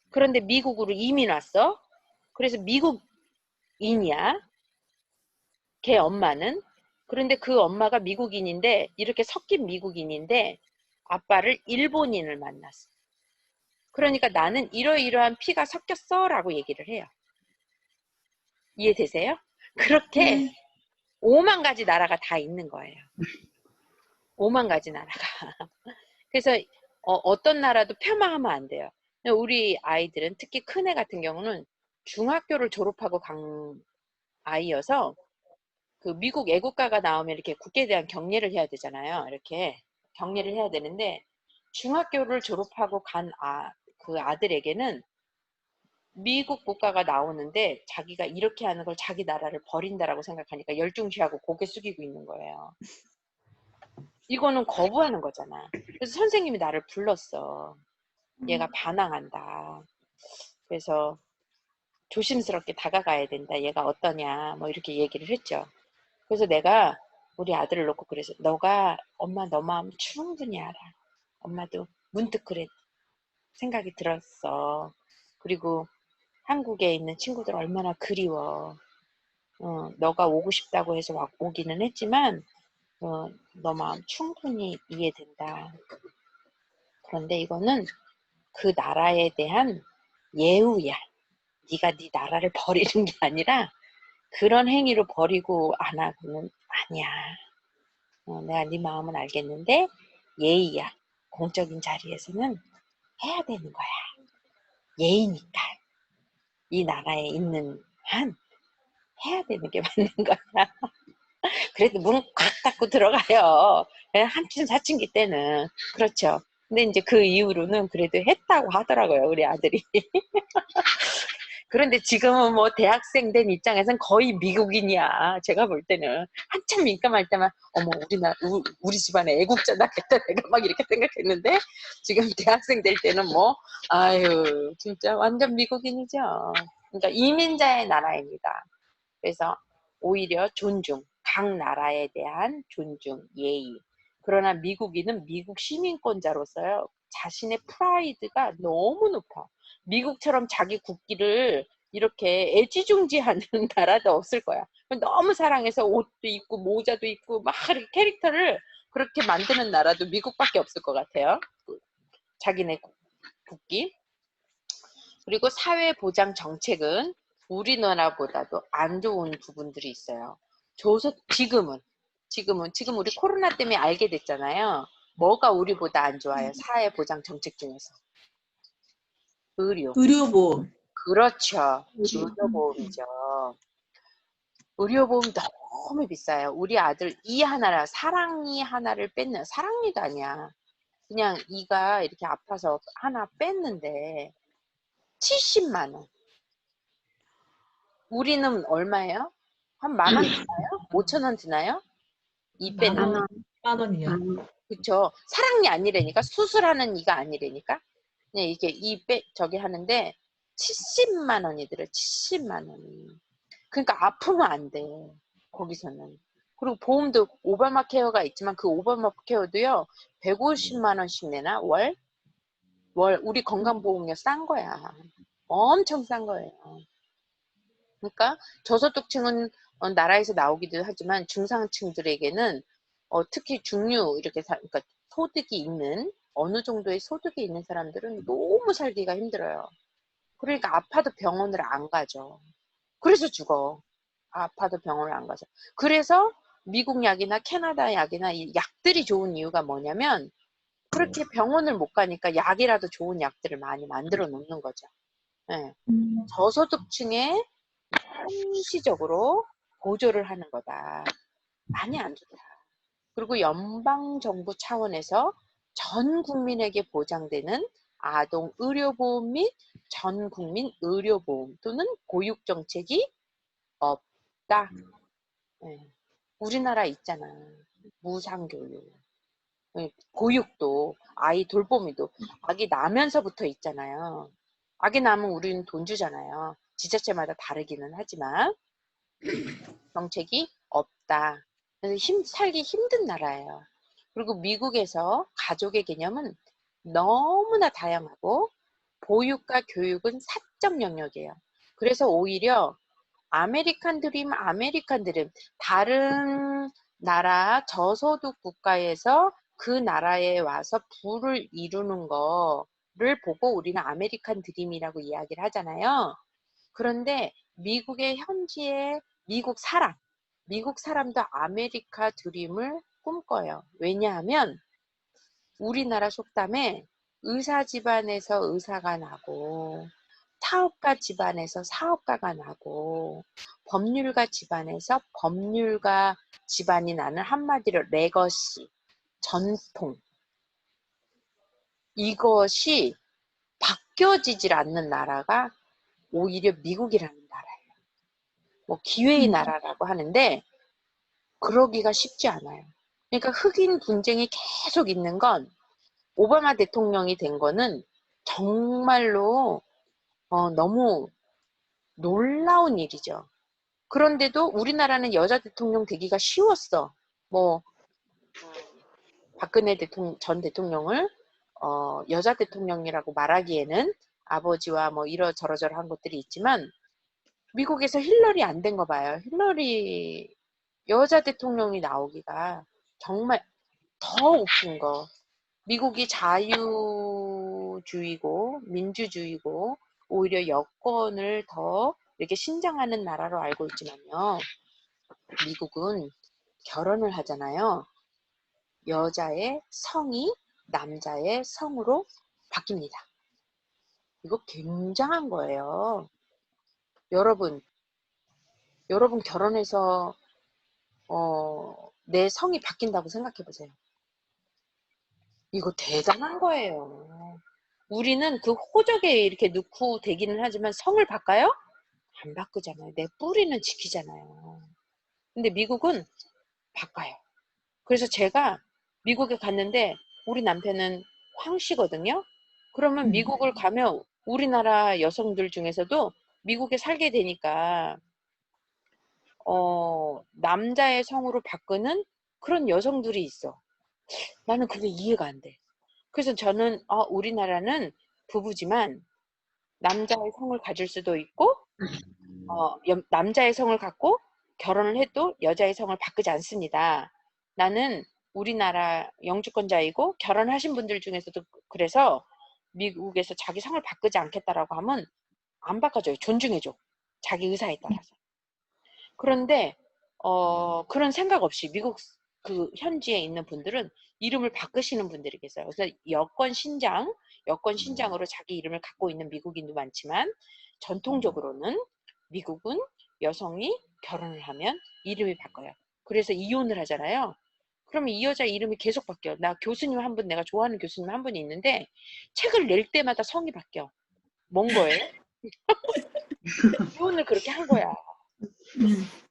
그런데 미국으로 이민 왔어. 그래서 미국인이야. 걔 엄마는. 그런데 그 엄마가 미국인인데, 이렇게 섞인 미국인인데 아빠를 일본인을 만났어. 그러니까 나는 이러이러한 피가 섞였어 라고 얘기를 해요. 이해되세요? 그렇게 5만 가지 나라가 다 있는 거예요. 5만 가지 나라가. 그래서 어떤 나라도 폄하하면 안 돼요. 우리 아이들은, 특히 큰애 같은 경우는 중학교를 졸업하고 간 아이여서, 그 미국 애국가가 나오면 이렇게 국기에 대한 경례를 해야 되잖아요. 이렇게 경례를 해야 되는데, 중학교를 졸업하고 간 그 아들에게는 미국 국가가 나오는데 자기가 이렇게 하는 걸 자기 나라를 버린다라고 생각하니까 열중시하고 고개 숙이고 있는 거예요. 이거는 거부하는 거잖아. 그래서 선생님이 나를 불렀어. 얘가 반항한다. 그래서 조심스럽게 다가가야 된다. 얘가 어떠냐, 뭐 이렇게 얘기를 했죠. 그래서 내가 우리 아들을 놓고 그래서, 너가 엄마 너 마음 충분히 알아. 엄마도 문득 그래 생각이 들었어. 그리고 한국에 있는 친구들 얼마나 그리워. 너가 오고 싶다고 해서 오기는 했지만 너 마음 충분히 이해된다. 그런데 이거는 그 나라에 대한 예우야. 네가 네 나라를 버리는 게 아니라 그런 행위로 버리고 안 하고는 아니야. 내가 네 마음은 알겠는데 예의야. 공적인 자리에서는 해야 되는 거야. 예의니까. 이 나라에 있는 한 해야 되는 게 맞는 거야. 그래도 문 꽉 닫고 들어가요. 한층 사춘기 때는. 그렇죠. 근데 이제 그 이후로는 그래도 했다고 하더라고요, 우리 아들이. 그런데 지금은 뭐 대학생 된 입장에서는 거의 미국인이야. 제가 볼 때는 한참 민감할 때만 어머 우리 집안에 애국자 나겠다 내가 막 이렇게 생각했는데, 지금 대학생 될 때는 뭐 아유 진짜 완전 미국인이죠. 그러니까 이민자의 나라입니다. 그래서 오히려 존중, 각 나라에 대한 존중, 예의. 그러나 미국인은 미국 시민권자로서요, 자신의 프라이드가 너무 높아. 미국처럼 자기 국기를 이렇게 애지중지하는 나라도 없을 거야. 너무 사랑해서 옷도 입고 모자도 입고 막 이렇게 캐릭터를 그렇게 만드는 나라도 미국밖에 없을 것 같아요. 자기네 국기. 그리고 사회보장 정책은 우리나라보다도 안 좋은 부분들이 있어요. 지금 우리 코로나 때문에 알게 됐잖아요. 뭐가 우리보다 안 좋아요? 사회보장 정책 중에서. 의료보험. 그렇죠. 의료보험이죠. 의료보험 너무 비싸요. 우리 아들 사랑니 하나를 뺐는, 사랑니도 아니야. 그냥 이가 이렇게 아파서 하나 뺐는데 70만 원. 우리는 얼마예요? 한 10,000원 드나요? 5,000원 드나요? 이 빼는. 10,000원, 10,000원이요. 그쵸. 사랑니 아니라니까. 수술하는 이가 아니라니까. 그냥 이게 저기 하는데 70만 원이 들어요. 70만 원이. 그러니까 아프면 안 돼. 거기서는. 그리고 보험도 오바마 케어가 있지만 그 오바마 케어도요. 150만 원씩 내나? 월? 우리 건강보험료 싼 거야. 엄청 싼 거예요. 그러니까 저소득층은 나라에서 나오기도 하지만 중상층들에게는 특히 중류 이렇게 그러니까 소득이 있는, 어느 정도의 소득이 있는 사람들은 너무 살기가 힘들어요. 그러니까 아파도 병원을 안 가죠. 그래서 죽어. 아파도 병원을 안 가죠. 그래서 미국 약이나 캐나다 약이나 이 약들이 좋은 이유가 뭐냐면 그렇게 병원을 못 가니까 약이라도 좋은 약들을 많이 만들어 놓는 거죠. 예. 저소득층에 한시적으로 보조를 하는 거다. 많이 안 좋다. 그리고 연방정부 차원에서 전 국민에게 보장되는 아동 의료보험 및 전 국민 의료보험 또는 보육정책이 없다. 예. 우리나라 있잖아. 무상교육. 예, 보육도, 아이 돌보미도 아기 나면서부터 있잖아요. 아기 낳으면 우리는 돈 주잖아요. 지자체마다 다르기는 하지만 정책이 없다. 그래서 살기 힘든 나라예요. 그리고 미국에서 가족의 개념은 너무나 다양하고 보육과 교육은 사적 영역이에요. 그래서 오히려 아메리칸 드림 다른 나라 저소득 국가에서 그 나라에 와서 부를 이루는 거를 보고 우리는 아메리칸 드림이라고 이야기를 하잖아요. 그런데 미국의 현지의 미국 사람도 아메리카 드림을 꿈꿔요. 왜냐하면 우리나라 속담에 의사 집안에서 의사가 나고 사업가 집안에서 사업가가 나고 법률가 집안에서 법률가 집안이 나는 한마디로 레거시, 전통 이것이 바뀌어지질 않는 나라가 오히려 미국이라는 나라예요. 뭐 기회의 나라라고 하는데 그러기가 쉽지 않아요. 그러니까 흑인 분쟁이 계속 있는 건 오바마 대통령이 된 거는 정말로 너무 놀라운 일이죠. 그런데도 우리나라는 여자 대통령 되기가 쉬웠어. 뭐 박근혜 전 대통령을 여자 대통령이라고 말하기에는 아버지와 뭐 이러저러저러 한 것들이 있지만 미국에서 힐러리 안 된 거 봐요. 힐러리 여자 대통령이 나오기가 정말 더 웃긴 거. 미국이 자유주의고 민주주의고 오히려 여권을 더 이렇게 신장하는 나라로 알고 있지만요. 미국은 결혼을 하잖아요. 여자의 성이 남자의 성으로 바뀝니다. 이거 굉장한 거예요. 여러분 결혼해서 내 성이 바뀐다고 생각해 보세요. 이거 대단한 거예요. 우리는 그 호적에 이렇게 넣고 되기는 하지만 성을 바꿔요? 안 바꾸잖아요. 내 뿌리는 지키잖아요. 근데 미국은 바꿔요. 그래서 제가 미국에 갔는데 우리 남편은 황씨거든요. 그러면 미국을 가면 우리나라 여성들 중에서도 미국에 살게 되니까 남자의 성으로 바꾸는 그런 여성들이 있어. 나는 그게 이해가 안 돼. 그래서 저는 우리나라는 부부지만 남자의 성을 가질 수도 있고 남자의 성을 갖고 결혼을 해도 여자의 성을 바꾸지 않습니다. 나는 우리나라 영주권자이고 결혼하신 분들 중에서도 그래서 미국에서 자기 성을 바꾸지 않겠다라고 하면 안 바꿔줘요. 존중해줘. 자기 의사에 따라서. 그런데 그런 생각 없이 미국 그 현지에 있는 분들은 이름을 바꾸시는 분들이 계세요. 그래서 여권 신장으로 자기 이름을 갖고 있는 미국인도 많지만 전통적으로는 미국은 여성이 결혼을 하면 이름이 바꿔요. 그래서 이혼을 하잖아요. 그러면 이 여자 이름이 계속 바뀌어. 나 교수님 한 분, 내가 좋아하는 교수님 한 분이 있는데 책을 낼 때마다 성이 바뀌어. 뭔 거예요? 이혼을 그렇게 한 거야.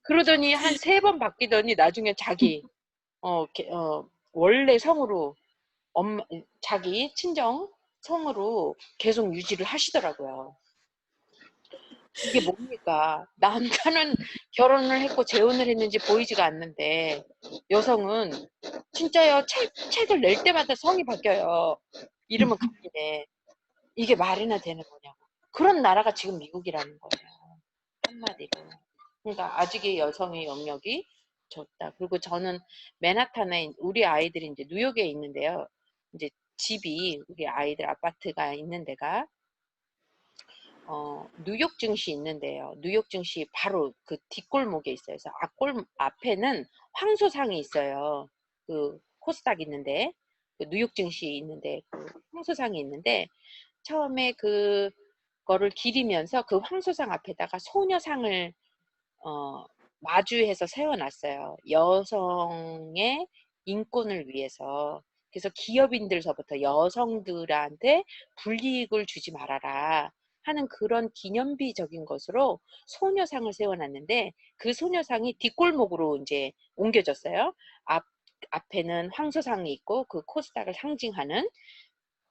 그러더니 한 3번 바뀌더니 나중에 자기 원래 성으로 자기 친정 성으로 계속 유지를 하시더라고요. 이게 뭡니까? 남자는 결혼을 했고 재혼을 했는지 보이지가 않는데 여성은 진짜요. 책을 낼 때마다 성이 바뀌어요. 이름은 같긴해. 이게 말이나 되는 거냐고. 그런 나라가 지금 미국이라는 거예요. 한마디로. 그러니까 아직의 여성의 영역이 좁다. 그리고 저는 맨하탄에 우리 아이들이 이제 뉴욕에 있는데요. 이제 집이 우리 아이들 아파트가 있는 데가 뉴욕 증시 있는데요. 뉴욕 증시 바로 그 뒷골목에 있어요. 그래서 앞에는 황소상이 있어요. 그 코스닥 있는데 그 뉴욕 증시 있는데 그 황소상이 있는데 처음에 거를 기리면서 그 황소상 앞에다가 소녀상을 마주해서 세워놨어요. 여성의 인권을 위해서. 그래서 기업인들서부터 여성들한테 불이익을 주지 말아라 하는 그런 기념비적인 것으로 소녀상을 세워놨는데, 그 소녀상이 뒷골목으로 이제 옮겨졌어요. 앞에는 황소상이 있고 그 코스닥을 상징하는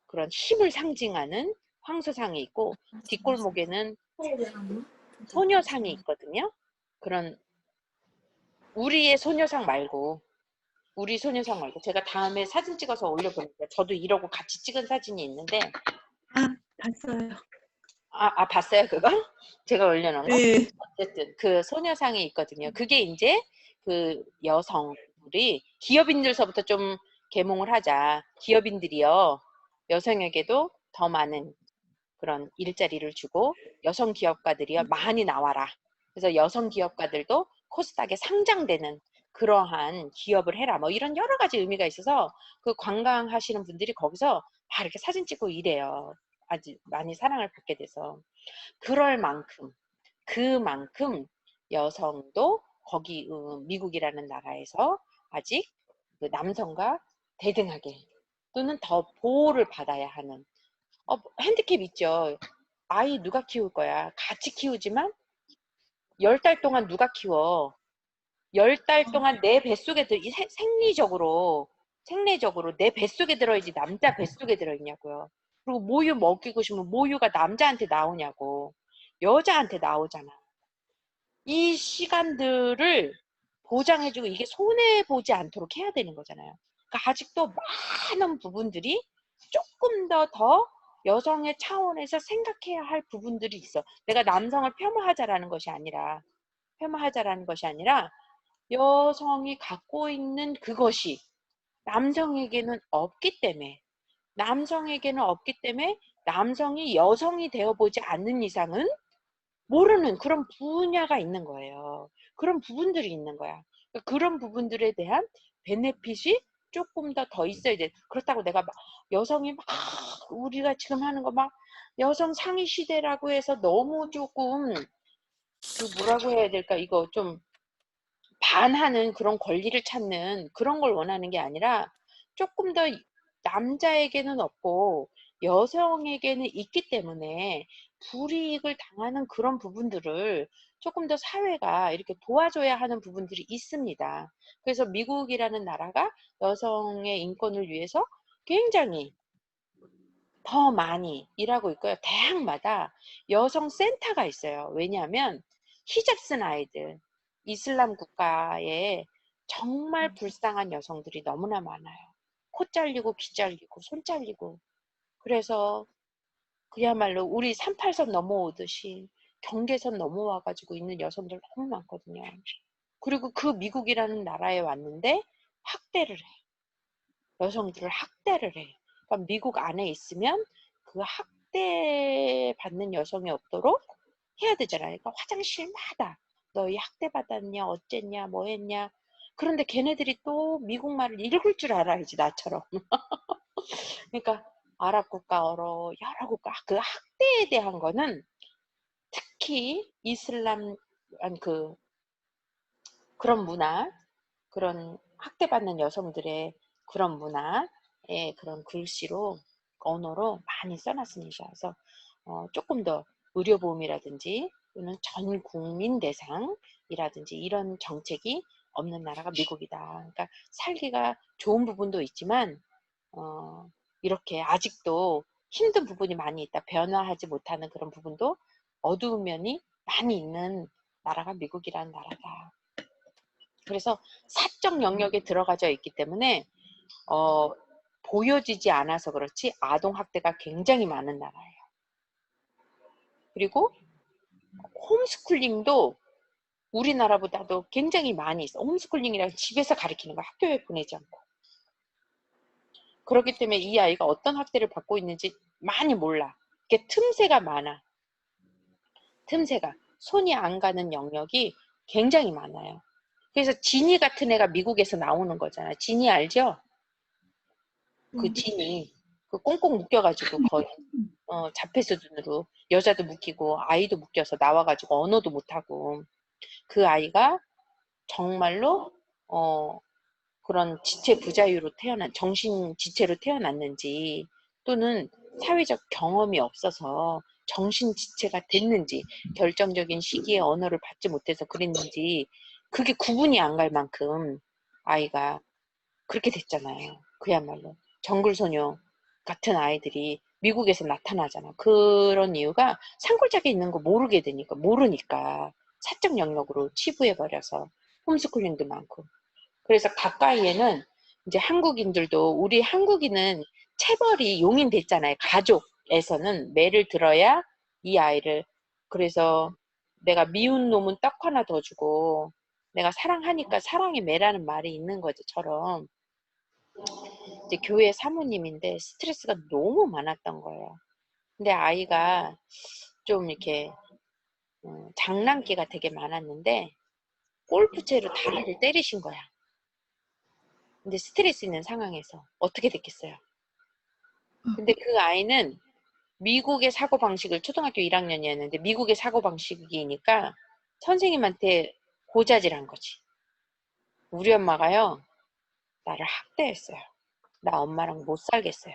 그런 힘을 상징하는 황소상이 있고, 뒷골목에는 소녀상이 있거든요. 그런 우리 소녀상 말고 제가 다음에 사진 찍어서 올려보니까 저도 이러고 같이 찍은 사진이 있는데, 봤어요. 봤어요 그거? 제가 올려놓은 거? 네. 어쨌든 그 소녀상이 있거든요. 그게 이제 그 여성들이 기업인들서부터 좀 계몽을 하자. 기업인들이요, 여성에게도 더 많은 그런 일자리를 주고 여성 기업가들이요 많이 나와라. 그래서 여성 기업가들도 코스닥에 상장되는 그러한 기업을 해라. 뭐 이런 여러 가지 의미가 있어서 그 관광하시는 분들이 거기서 다 이렇게 사진 찍고 이래요. 아주 많이 사랑을 받게 돼서. 그럴 만큼, 그만큼 여성도 거기 미국이라는 나라에서 아직 그 남성과 대등하게 또는 더 보호를 받아야 하는 핸디캡 있죠. 아이 누가 키울 거야? 같이 키우지만 10달 동안 누가 키워? 10달 동안 내 뱃속에 생리적으로 내 뱃속에 들어있지 남자 뱃속에 들어있냐고요. 그리고 모유 먹이고 싶으면 모유가 남자한테 나오냐고. 여자한테 나오잖아. 이 시간들을 보장해주고 이게 손해보지 않도록 해야 되는 거잖아요. 그러니까 아직도 많은 부분들이 조금 더 여성의 차원에서 생각해야 할 부분들이 있어. 내가 남성을 폄하하자라는 것이 아니라 여성이 갖고 있는 그것이 남성에게는 없기 때문에 남성이 여성이 되어보지 않는 이상은 모르는 그런 분야가 있는 거예요. 그런 부분들이 있는 거야. 그런 부분들에 대한 베네핏이 조금 더 있어야 돼. 그렇다고 내가 막 여성이 막 우리가 지금 하는 거 막 여성 상위 시대라고 해서 너무 조금 그 뭐라고 해야 될까, 이거 좀 반하는 그런 권리를 찾는 그런 걸 원하는 게 아니라 조금 더 남자에게는 없고 여성에게는 있기 때문에 불이익을 당하는 그런 부분들을 조금 더 사회가 이렇게 도와줘야 하는 부분들이 있습니다. 그래서 미국이라는 나라가 여성의 인권을 위해서 굉장히 더 많이 일하고 있고요. 대학마다 여성 센터가 있어요. 왜냐하면 히잡 쓴 아이들, 이슬람 국가에 정말 불쌍한 여성들이 너무나 많아요. 코 잘리고 귀 잘리고 손 잘리고. 그래서 그야말로 우리 38선 넘어오듯이 경계선 넘어와가지고 있는 여성들 너무 많거든요. 그리고 그 미국이라는 나라에 왔는데 학대를 해. 여성들을 학대를 해. 그러니까 미국 안에 있으면 그 학대 받는 여성이 없도록 해야 되잖아요. 그러니까 화장실마다 너희 학대 받았냐, 어쨌냐, 뭐 했냐. 그런데 걔네들이 또 미국 말을 읽을 줄 알아야지, 나처럼. 그러니까 아랍 국가어로 여러 국가 그 학대에 대한 거는 특히 이슬람 그런 문화, 그런 학대받는 여성들의 그런 문화의 그런 글씨로 언어로 많이 써놨습니다. 그래서 조금 더 의료보험이라든지 또는 전 국민 대상이라든지 이런 정책이 없는 나라가 미국이다. 그러니까 살기가 좋은 부분도 있지만 이렇게 아직도 힘든 부분이 많이 있다. 변화하지 못하는 그런 부분도 어두운 면이 많이 있는 나라가 미국이라는 나라다. 그래서 사적 영역에 들어가져 있기 때문에 보여지지 않아서 그렇지 아동학대가 굉장히 많은 나라예요. 그리고 홈스쿨링도 우리나라보다도 굉장히 많이 있어. 홈스쿨링이라는 집에서 가르치는 거, 학교에 보내지 않고. 그렇기 때문에 이 아이가 어떤 학대를 받고 있는지 많이 몰라. 이게 틈새가 많아. 틈새가. 손이 안 가는 영역이 굉장히 많아요. 그래서 지니 같은 애가 미국에서 나오는 거잖아. 지니 알죠? 그 지니. 그 꽁꽁 묶여가지고 거의 자폐 수준으로 여자도 묶이고 아이도 묶여서 나와가지고 언어도 못하고 그 아이가 정말로 그런 지체 부자유로 정신 지체로 태어났는지 또는 사회적 경험이 없어서 정신 지체가 됐는지 결정적인 시기에 언어를 받지 못해서 그랬는지 그게 구분이 안 갈 만큼 아이가 그렇게 됐잖아요. 그야말로 정글소녀 같은 아이들이 미국에서 나타나잖아. 그런 이유가 산골짜기에 있는 거 모르니까 사적 영역으로 치부해버려서 홈스쿨링도 많고. 그래서 가까이에는 이제 한국인들도 우리 한국인은 체벌이 용인됐잖아요. 가족에서는 매를 들어야 이 아이를 그래서 내가 미운 놈은 떡 하나 더 주고 내가 사랑하니까 사랑의 매라는 말이 있는 것처럼 이제 교회 사모님인데 스트레스가 너무 많았던 거예요. 근데 아이가 좀 이렇게 장난기가 되게 많았는데 골프채로 다리를 때리신 거야. 근데 스트레스 있는 상황에서 어떻게 됐겠어요? 근데 그 아이는 미국의 사고방식을 초등학교 1학년이었는데 미국의 사고방식이니까 선생님한테 고자질한 거지. 우리 엄마가요. 나를 학대했어요. 나 엄마랑 못 살겠어요.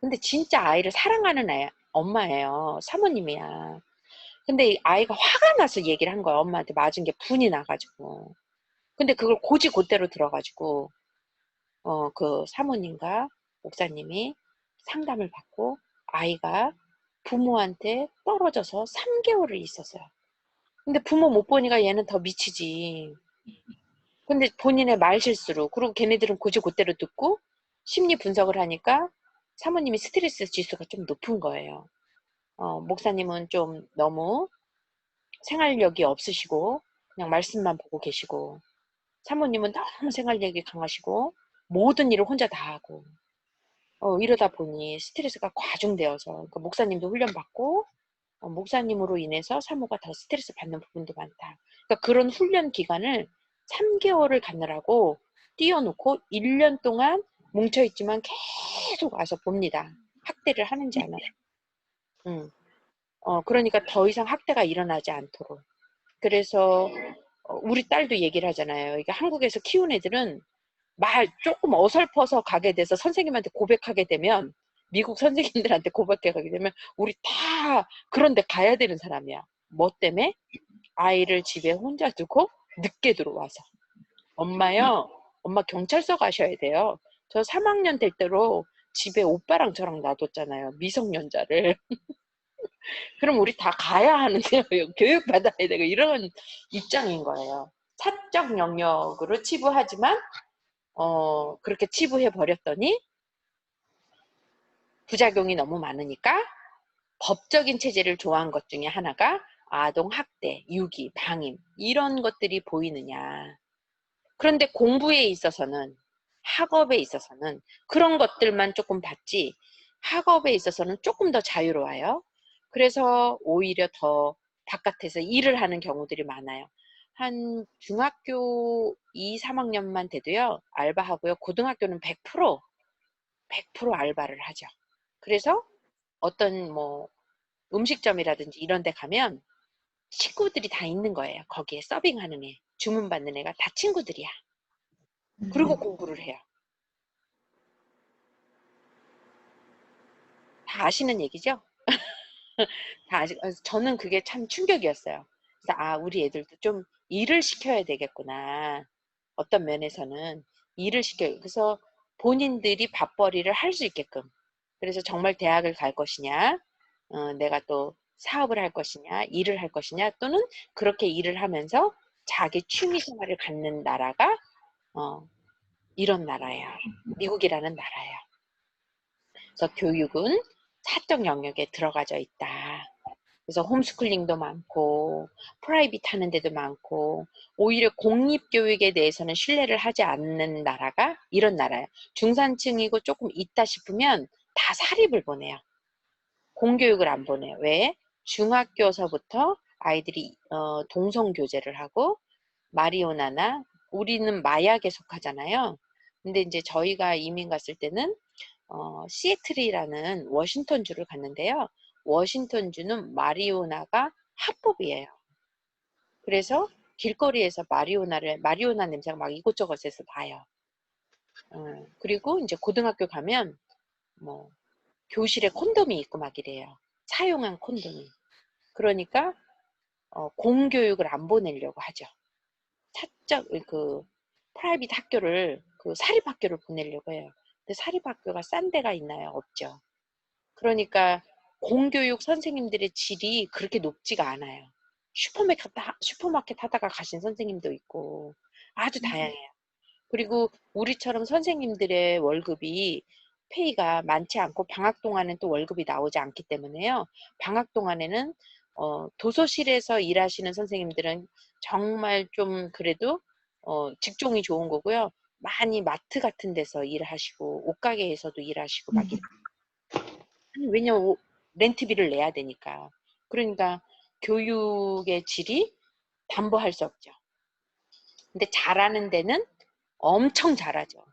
근데 진짜 아이를 사랑하는 엄마예요. 사모님이야. 근데 아이가 화가 나서 얘기를 한 거야. 엄마한테 맞은 게 분이 나가지고. 근데 그걸 곧대로 들어가지고 그 사모님과 목사님이 상담을 받고 아이가 부모한테 떨어져서 3개월을 있었어요. 근데 부모 못 보니까 얘는 더 미치지. 근데 본인의 말실수로 그리고 걔네들은 곧대로 듣고 심리 분석을 하니까 사모님이 스트레스 지수가 좀 높은 거예요. 목사님은 좀 너무 생활력이 없으시고 그냥 말씀만 보고 계시고 사모님은 너무 생활력이 강하시고 모든 일을 혼자 다 하고 이러다 보니 스트레스가 과중되어서 그러니까 목사님도 훈련받고 목사님으로 인해서 사모가 더 스트레스 받는 부분도 많다. 그러니까 그런 훈련 기간을 3개월을 갖느라고 띄워놓고 1년 동안 뭉쳐있지만 계속 와서 봅니다. 학대를 하는지 안 하는지. 그러니까 더 이상 학대가 일어나지 않도록. 그래서 우리 딸도 얘기를 하잖아요. 이게 한국에서 키운 애들은 말 조금 어설퍼서 가게 돼서 선생님한테 고백하게 되면 미국 선생님들한테 고백하게 되면 우리 다 그런 데 가야 되는 사람이야. 뭐 때문에? 아이를 집에 혼자 두고 늦게 들어와서. 엄마요. 엄마 경찰서 가셔야 돼요. 저 3학년 될 때로 집에 오빠랑 저랑 놔뒀잖아요. 미성년자를. 그럼 우리 다 가야 하는데요. 교육받아야 되고 이런 입장인 거예요. 사적 영역으로 치부하지만 그렇게 치부해 버렸더니 부작용이 너무 많으니까 법적인 체제를 좋아한 것 중에 하나가 아동 학대, 유기, 방임 이런 것들이 보이느냐. 그런데 공부에 있어서는 학업에 있어서는 그런 것들만 조금 받지 학업에 있어서는 조금 더 자유로워요. 그래서 오히려 더 바깥에서 일을 하는 경우들이 많아요. 한 중학교 2, 3학년만 돼도요. 알바하고요. 고등학교는 100% 알바를 하죠. 그래서 어떤 뭐 음식점이라든지 이런 데 가면 친구들이 다 있는 거예요. 거기에 서빙하는 애, 주문받는 애가 다 친구들이야. 그리고 공부를 해요. 다 아시는 얘기죠? 다 저는 그게 참 충격이었어요. 그래서 우리 애들도 좀 일을 시켜야 되겠구나. 어떤 면에서는 일을 시켜요. 그래서 본인들이 밥벌이를 할 수 있게끔. 그래서 정말 대학을 갈 것이냐, 내가 또 사업을 할 것이냐, 일을 할 것이냐, 또는 그렇게 일을 하면서 자기 취미 생활을 갖는 나라가 이런 나라예요. 미국이라는 나라예요. 그래서 교육은 사적 영역에 들어가져 있다. 그래서 홈스쿨링도 많고 프라이빗 하는 데도 많고 오히려 공립교육에 대해서는 신뢰를 하지 않는 나라가 이런 나라예요. 중산층이고 조금 있다 싶으면 다 사립을 보내요. 공교육을 안 보내요. 왜? 중학교서부터 아이들이 동성교제를 하고 마리오나나 우리는 마약에 속하잖아요. 근데 이제 저희가 이민 갔을 때는 시애틀이라는 워싱턴주를 갔는데요. 워싱턴주는 마리오나가 합법이에요. 그래서 길거리에서 마리오나 냄새가 막 이곳저곳에서 나요. 그리고 이제 고등학교 가면 뭐 교실에 콘돔이 있고 막 이래요. 사용한 콘돔이. 그러니까 공교육을 안 보내려고 하죠. 사적 프라이빗 학교를 사립학교를 보내려고 해요. 근데 사립학교가 싼 데가 있나요? 없죠. 그러니까 공교육 선생님들의 질이 그렇게 높지가 않아요. 슈퍼마켓 하다가 가신 선생님도 있고 아주 다양해요. 그리고 우리처럼 선생님들의 월급이 페이가 많지 않고 방학 동안은 또 월급이 나오지 않기 때문에요. 방학 동안에는 도서실에서 일하시는 선생님들은 정말 좀 그래도 직종이 좋은 거고요. 많이 마트 같은 데서 일하시고 옷가게에서도 일하시고 막 이래요. 왜냐면 렌트비를 내야 되니까. 그러니까 교육의 질이 담보할 수 없죠. 근데 잘하는 데는 엄청 잘하죠.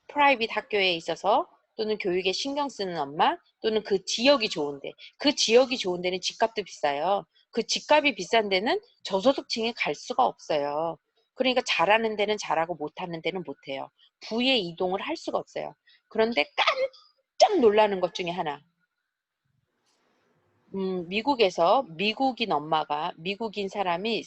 프라이빗 학교에 있어서 또는 교육에 신경 쓰는 엄마 또는 그 지역이 좋은데, 그 지역이 좋은 데는 집값도 비싸요. 그 집값이 비싼 데는 저소득층이 갈 수가 없어요. 그러니까 잘하는 데는 잘하고 못하는 데는 못해요. 부의 이동을 할 수가 없어요. 그런데 깜짝 놀라는 것 중에 하나, 미국에서 미국인 사람이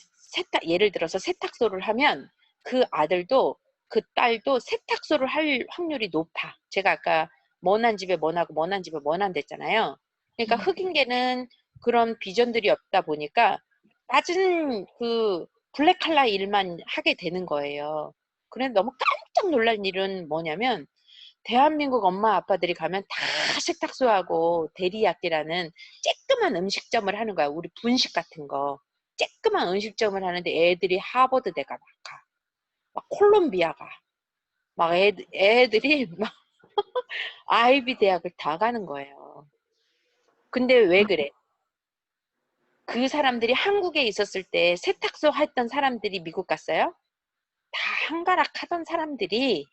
예를 들어서 세탁소를 하면 그 아들도 그 딸도 세탁소를 할 확률이 높아. 제가 아까 머난 집에 머나고 머난 집에 머난 됐잖아요. 그러니까 흑인계는 그런 비전들이 없다 보니까 낮은 블랙 칼라 일만 하게 되는 거예요. 그런데 너무 깜짝 놀란 일은 뭐냐면 대한민국 엄마 아빠들이 가면 다 세탁소하고 데리야끼라는 쬐끄만 음식점을 하는 거야. 우리 분식 같은 거. 쬐끄만 음식점을 하는데 애들이 하버드대 가 막 콜롬비아 가. 막 애들이 막 아이비 대학을 다 가는 거예요. 근데 왜 그래? 그 사람들이 한국에 있었을 때 세탁소 했던 사람들이 미국 갔어요? 다 한가락 하던 사람들이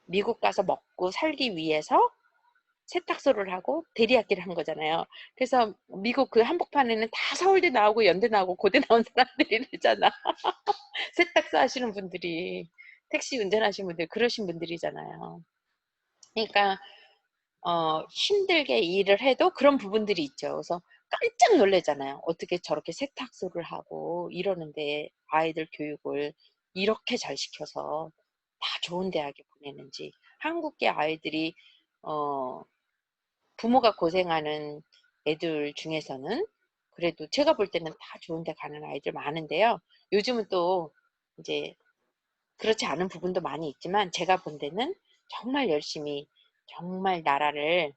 미국 가서 먹고 살기 위해서 세탁소를 하고 대리학기를 한 거잖아요. 그래서 미국 그 한복판에는 다 서울대 나오고 연대 나오고 고대 나온 사람들이 되잖아. 세탁소 하시는 분들이, 택시 운전하시는 분들, 그러신 분들이잖아요. 그러니까 힘들게 일을 해도 그런 부분들이 있죠. 그래서 깜짝 놀래잖아요. 어떻게 저렇게 세탁소를 하고 이러는데 아이들 교육을 이렇게 잘 시켜서 다 좋은 대학에 보내는지. 한국계 아이들이 부모가 고생하는 애들 중에서는 그래도 제가 볼 때는 다 좋은 데 가는 아이들 많은데요. 요즘은 또 이제 그렇지 않은 부분도 많이 있지만 제가 본 데는 정말 열심히 정말 나라를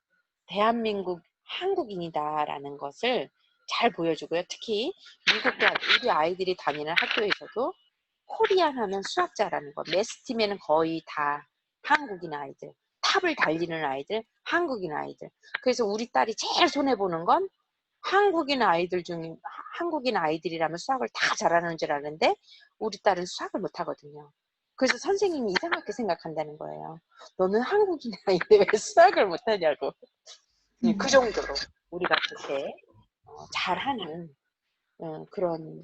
대한민국 한국인이다라는 것을 잘 보여주고요. 특히 미국도 우리 아이들이 다니는 학교에서도 코리안 하면 수학자라는 거, 메스팀에는 거의 다 한국인 아이들, 탑을 달리는 아이들, 한국인 아이들. 그래서 우리 딸이 제일 손해보는 건 한국인 아이들이라면 수학을 다 잘하는 줄 아는데 우리 딸은 수학을 못하거든요. 그래서 선생님이 이상하게 생각한다는 거예요. 너는 한국인 아이인데 왜 수학을 못하냐고. 그 정도로 우리가 그렇게 잘하는 그런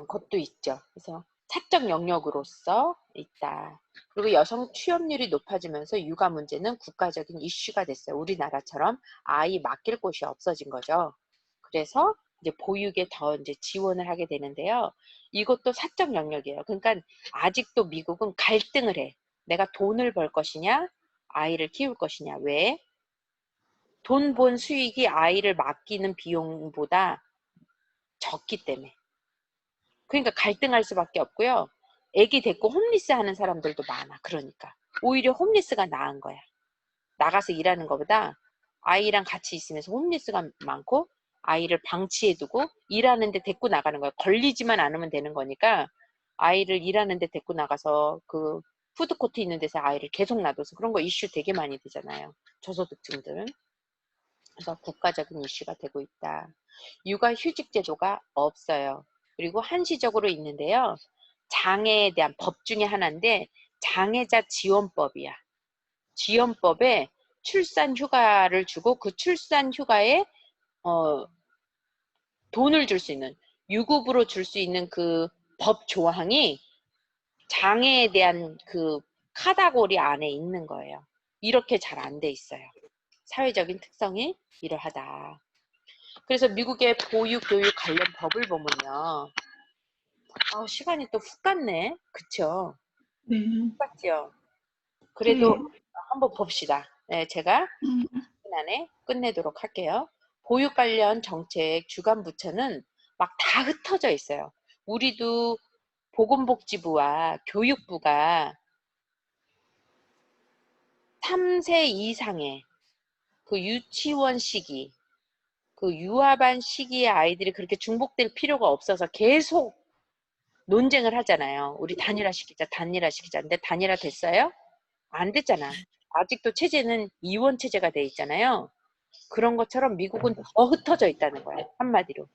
것도 있죠. 그래서 사적 영역으로서 있다. 그리고 여성 취업률이 높아지면서 육아 문제는 국가적인 이슈가 됐어요. 우리나라처럼 아이 맡길 곳이 없어진 거죠. 그래서 이제 보육에 더 이제 지원을 하게 되는데요. 이것도 사적 영역이에요. 그러니까 아직도 미국은 갈등을 해. 내가 돈을 벌 것이냐, 아이를 키울 것이냐. 왜? 돈 본 수익이 아이를 맡기는 비용보다 적기 때문에. 그러니까 갈등할 수밖에 없고요. 애기 데리고 홈리스 하는 사람들도 많아. 그러니까 오히려 홈리스가 나은 거야. 나가서 일하는 것보다 아이랑 같이 있으면서 홈리스가 많고 아이를 방치해두고 일하는데 데리고 나가는 거야. 걸리지만 않으면 되는 거니까 아이를 일하는데 데리고 나가서 그 푸드코트 있는 데서 아이를 계속 놔둬서 그런 거 이슈 되게 많이 되잖아요. 저소득층들. 그래서 국가적인 이슈가 되고 있다. 육아휴직 제도가 없어요. 그리고 한시적으로 있는데요. 장애에 대한 법 중에 하나인데 장애자 지원법이야. 지원법에 출산 휴가를 주고 그 출산 휴가에 돈을 줄 수 있는, 유급으로 줄 수 있는 그 법 조항이 장애에 대한 그 카테고리 안에 있는 거예요. 이렇게 잘 안 돼 있어요. 사회적인 특성이 이러하다. 그래서 미국의 보육교육 관련 법을 보면요. 시간이 또 훅 갔네. 그쵸? 네. 훅 갔죠? 그래도 네. 한번 봅시다. 네, 제가 시간에 끝내도록 할게요. 보육 관련 정책 주관 부처는 막 다 흩어져 있어요. 우리도 보건복지부와 교육부가 3세 이상의 그 유치원 시기, 그 유아반 시기의 아이들이 그렇게 중복될 필요가 없어서 계속 논쟁을 하잖아요. 우리 단일화 시키자. 근데 단일화 됐어요? 안 됐잖아. 아직도 체제는 이원 체제가 돼 있잖아요. 그런 것처럼 미국은 더 흩어져 있다는 거예요. 한마디로.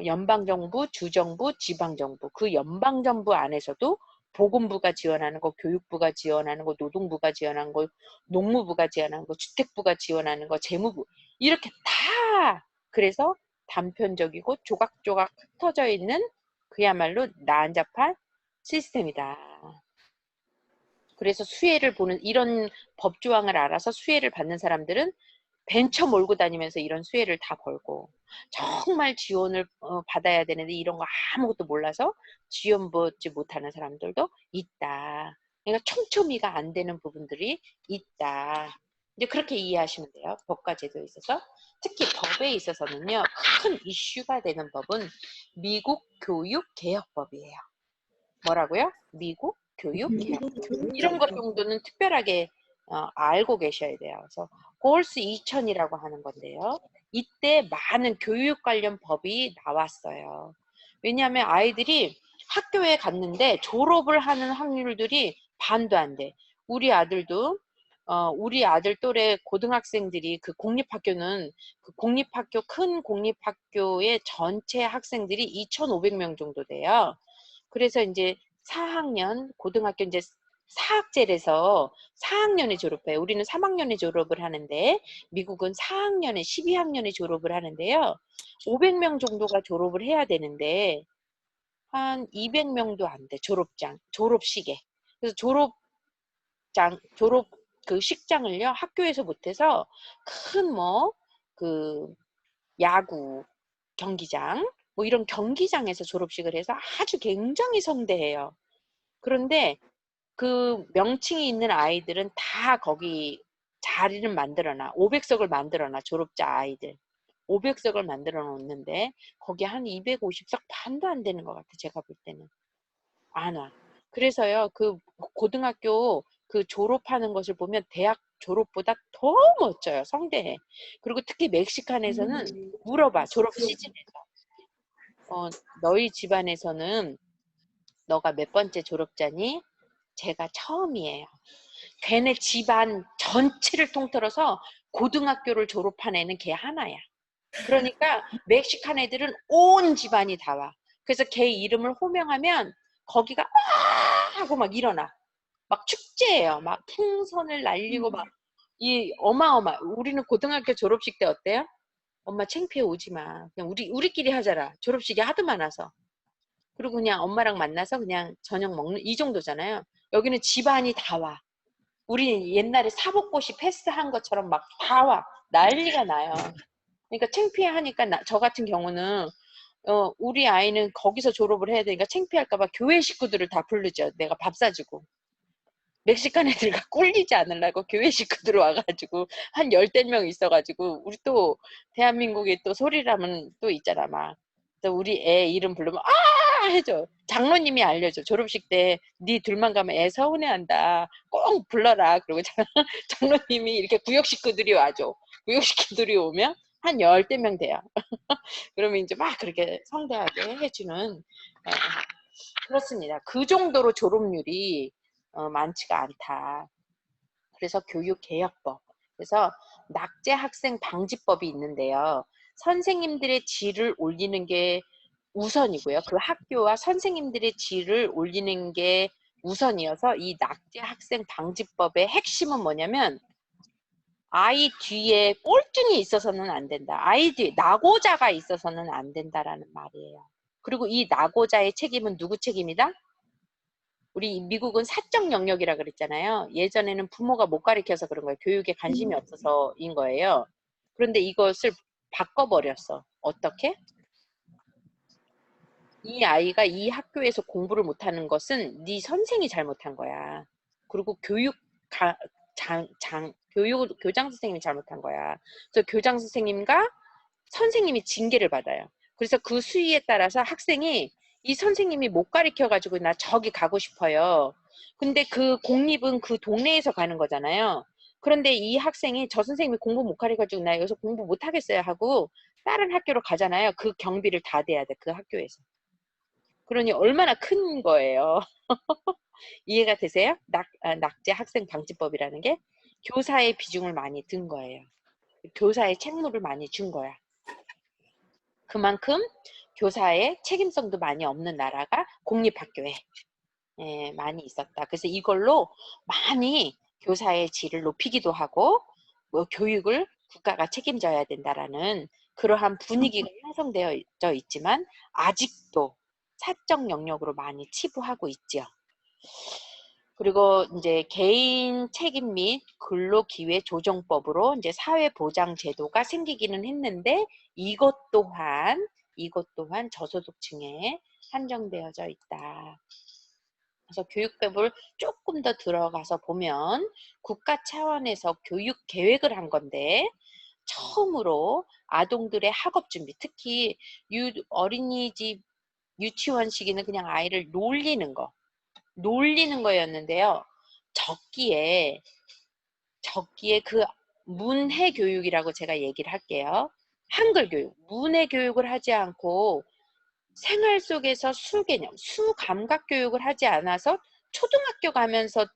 연방정부, 주정부, 지방정부. 그 연방정부 안에서도 보건부가 지원하는 거, 교육부가 지원하는 거, 노동부가 지원하는 거, 농무부가 지원하는 거, 주택부가 지원하는 거, 재무부. 이렇게 다 그래서 단편적이고 조각조각 흩어져 있는 그야말로 난잡한 시스템이다. 그래서 수혜를 보는 이런 법조항을 알아서 수혜를 받는 사람들은 벤처 몰고 다니면서 이런 수혜를 다 벌고 정말 지원을 받아야 되는데 이런 거 아무것도 몰라서 지원 받지 못하는 사람들도 있다. 그러니까 촘촘히가 안 되는 부분들이 있다. 이제 그렇게 이해하시면 돼요. 법과 제도에 있어서. 특히 법에 있어서는요. 큰 이슈가 되는 법은 미국 교육개혁법이에요. 뭐라고요? 미국 교육개혁. 이런 것 정도는 특별하게 알고 계셔야 돼요. 그래서 골스 2000이라고 하는 건데요. 이때 많은 교육 관련 법이 나왔어요. 왜냐하면 아이들이 학교에 갔는데 졸업을 하는 확률들이 반도 안 돼. 우리 아들도 우리 아들 또래 고등학생들이 그 공립학교는 그 공립학교 큰 공립학교의 전체 학생들이 2,500명 정도 돼요. 그래서 이제 4학년 고등학교 이제 4학제에서 4학년에 졸업해요. 우리는 3학년에 졸업을 하는데 미국은 4학년에 12학년에 졸업을 하는데요. 500명 정도가 졸업을 해야 되는데 한 200명도 안 돼. 졸업식에. 그래서 졸업 그 식장을요. 학교에서 못해서 큰 그 야구 경기장 뭐 이런 경기장에서 졸업식을 해서 아주 굉장히 성대해요. 그런데 그 명칭이 있는 아이들은 다 거기 자리를 만들어놔. 500석을 만들어놔. 졸업자 아이들. 500석을 만들어 놓는데 거기 한 250석 반도 안 되는 것 같아. 제가 볼 때는. 안 와. 그래서요. 그 고등학교 그 졸업하는 것을 보면 대학 졸업보다 더 멋져요. 성대해. 그리고 특히 멕시칸에서는 물어봐. 졸업 시즌에서. 너희 집안에서는 너가 몇 번째 졸업자니? 제가 처음이에요. 걔네 집안 전체를 통틀어서 고등학교를 졸업한 애는 걔 하나야. 그러니까 멕시칸 애들은 온 집안이 다 와. 그래서 걔 이름을 호명하면 거기가 하고 막 일어나. 막 축제예요. 막 풍선을 날리고 막 이 어마어마. 우리는 고등학교 졸업식 때 어때요? 엄마 창피해 오지 마. 그냥 우리끼리 하자라. 졸업식이 하도 많아서. 그리고 그냥 엄마랑 만나서 그냥 저녁 먹는 이 정도잖아요. 여기는 집안이 다 와. 우리 옛날에 사복고시 패스한 것처럼 막 다 와. 난리가 나요. 그러니까 창피해하니까 저 같은 경우는 우리 아이는 거기서 졸업을 해야 되니까 창피할까봐 교회 식구들을 다 부르죠. 내가 밥 사주고. 멕시칸 애들과 꿀리지 않으려고 교회 식구들 와가지고 한 열댓 명 있어가지고 우리 또 대한민국에 또 소리라면 또 있잖아 막. 그래서 우리 애 이름 부르면 해줘. 장로님이 알려줘. 졸업식 때 네 둘만 가면 애 서운해한다. 꼭 불러라. 그리고 장로님이 이렇게 구역 식구들이 와줘. 구역 식구들이 오면 한 열댓 명 돼요. 그러면 이제 막 그렇게 성대하게 해주는 그렇습니다. 그 정도로 졸업률이 많지가 않다. 그래서 교육개혁법. 그래서 낙제 학생 방지법이 있는데요. 선생님들의 질을 올리는 게 우선이고요. 그 학교와 선생님들의 질을 올리는 게 우선이어서 이 낙제 학생 방지법의 핵심은 뭐냐면 아이 뒤에 꼴등이 있어서는 안 된다. 아이 뒤에 낙오자가 있어서는 안 된다라는 말이에요. 그리고 이 낙오자의 책임은 누구 책임이다? 우리 미국은 사적 영역이라 그랬잖아요. 예전에는 부모가 못 가르쳐서 그런 거예요. 교육에 관심이 없어서인 거예요. 그런데 이것을 바꿔버렸어. 어떻게? 이 아이가 이 학교에서 공부를 못하는 것은 네 선생이 잘못한 거야. 그리고 교장 선생님이 잘못한 거야. 그래서 교장 선생님과 선생님이 징계를 받아요. 그래서 그 수위에 따라서 학생이 이 선생님이 못 가르쳐 가지고 나 저기 가고 싶어요. 근데 그 공립은 그 동네에서 가는 거잖아요. 그런데 이 학생이 저 선생님이 공부 못 가르쳐 가지고 나 여기서 공부 못 하겠어요 하고 다른 학교로 가잖아요. 그 경비를 다 대야 돼. 그 학교에서. 그러니 얼마나 큰 거예요. 이해가 되세요? 낙제 학생 방지법이라는 게 교사의 비중을 많이 든 거예요. 교사의 책무를 많이 준 거야. 그만큼 교사의 책임성도 많이 없는 나라가 공립학교에 많이 있었다. 그래서 이걸로 많이 교사의 질을 높이기도 하고 뭐 교육을 국가가 책임져야 된다라는 그러한 분위기가 형성되어 있지만 아직도 사적 영역으로 많이 치부하고 있지요. 그리고 이제 개인 책임 및 근로기회조정법으로 이제 사회보장제도가 생기기는 했는데 이것 또한 저소득층에 한정되어져 있다. 그래서 교육법을 조금 더 들어가서 보면 국가 차원에서 교육 계획을 한 건데 처음으로 아동들의 학업 준비, 특히 어린이집 유치원 시기는 그냥 아이를 놀리는 거였는데요. 적기에 그 문해 교육이라고 제가 얘기를 할게요. 한글 교육, 문해 교육을 하지 않고 생활 속에서 수개념, 수감각 교육을 하지 않아서 초등학교 가면서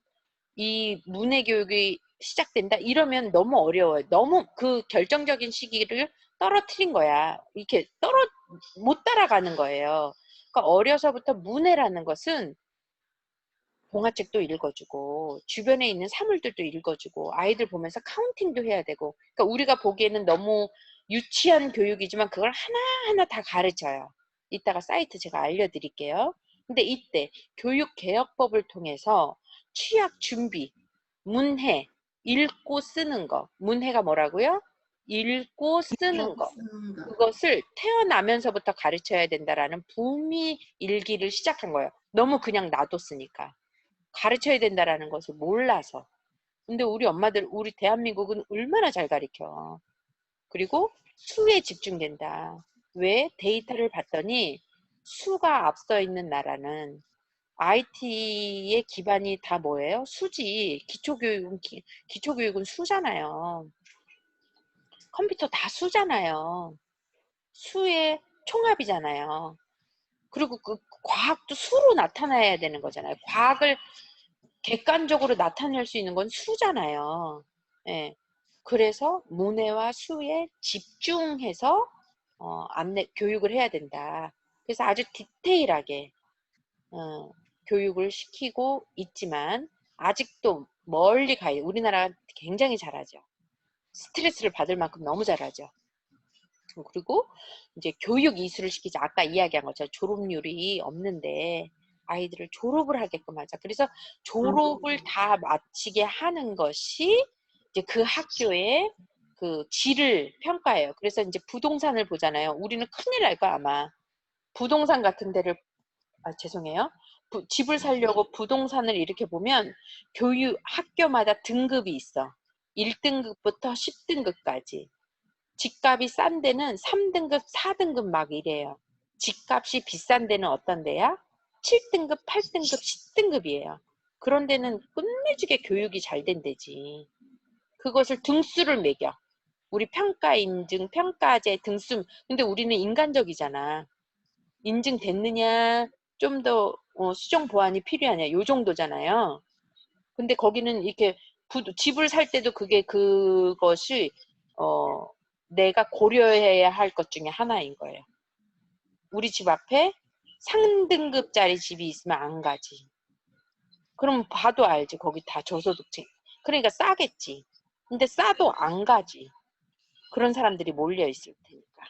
이 문해 교육이 시작된다 이러면 너무 어려워요. 너무 그 결정적인 시기를 떨어뜨린 거야. 이렇게 못 따라가는 거예요. 그러니까 어려서부터 문해라는 것은 동화책도 읽어주고 주변에 있는 사물들도 읽어주고 아이들 보면서 카운팅도 해야 되고 그러니까 우리가 보기에는 너무 유치한 교육이지만 그걸 하나하나 다 가르쳐요. 이따가 사이트 제가 알려드릴게요. 근데 이때 교육개혁법을 통해서 취약 준비, 문해, 읽고 쓰는 거. 문해가 뭐라고요? 읽고 쓰는 거. 그것을 태어나면서부터 가르쳐야 된다라는 붐이 일기를 시작한 거예요. 너무 그냥 놔뒀으니까. 가르쳐야 된다라는 것을 몰라서. 근데 우리 엄마들, 우리 대한민국은 얼마나 잘 가르쳐. 그리고 수에 집중된다. 왜? 데이터를 봤더니 수가 앞서 있는 나라는 IT의 기반이 다 뭐예요? 수지. 기초교육은 수잖아요. 컴퓨터 다 수잖아요. 수의 총합이잖아요. 그리고 그 과학도 수로 나타나야 되는 거잖아요. 과학을 객관적으로 나타낼 수 있는 건 수잖아요. 예. 그래서 문해와 수에 집중해서 교육을 해야 된다. 그래서 아주 디테일하게 교육을 시키고 있지만 아직도 멀리 가요. 우리나라가 굉장히 잘하죠. 스트레스를 받을 만큼 너무 잘하죠. 그리고 이제 교육 이수를 시키자. 아까 이야기한 것처럼 졸업률이 없는데 아이들을 졸업을 하게끔 하자. 그래서 졸업을 다 마치게 하는 것이 이제 그 학교의 그 질을 평가해요. 그래서 이제 부동산을 보잖아요. 우리는 큰일 날 거야 아마. 부동산 같은 데를 죄송해요. 집을 살려고 부동산을 이렇게 보면 학교마다 등급이 있어. 1등급부터 10등급까지. 집값이 싼 데는 3등급, 4등급 막 이래요. 집값이 비싼 데는 어떤 데야? 7등급, 8등급, 10등급이에요. 그런 데는 끝내주게 교육이 잘 된 데지. 그것을 등수를 매겨. 우리 평가 인증, 평가제 등수. 근데 우리는 인간적이잖아. 인증됐느냐, 좀 더 수정 보완이 필요하냐, 요 정도잖아요. 근데 거기는 이렇게 집을 살 때도 그것이 내가 고려해야 할 것 중에 하나인 거예요. 우리 집 앞에 상등급짜리 집이 있으면 안 가지. 그럼 봐도 알지. 거기 다 저소득층. 그러니까 싸겠지. 근데 싸도 안 가지. 그런 사람들이 몰려 있을 테니까.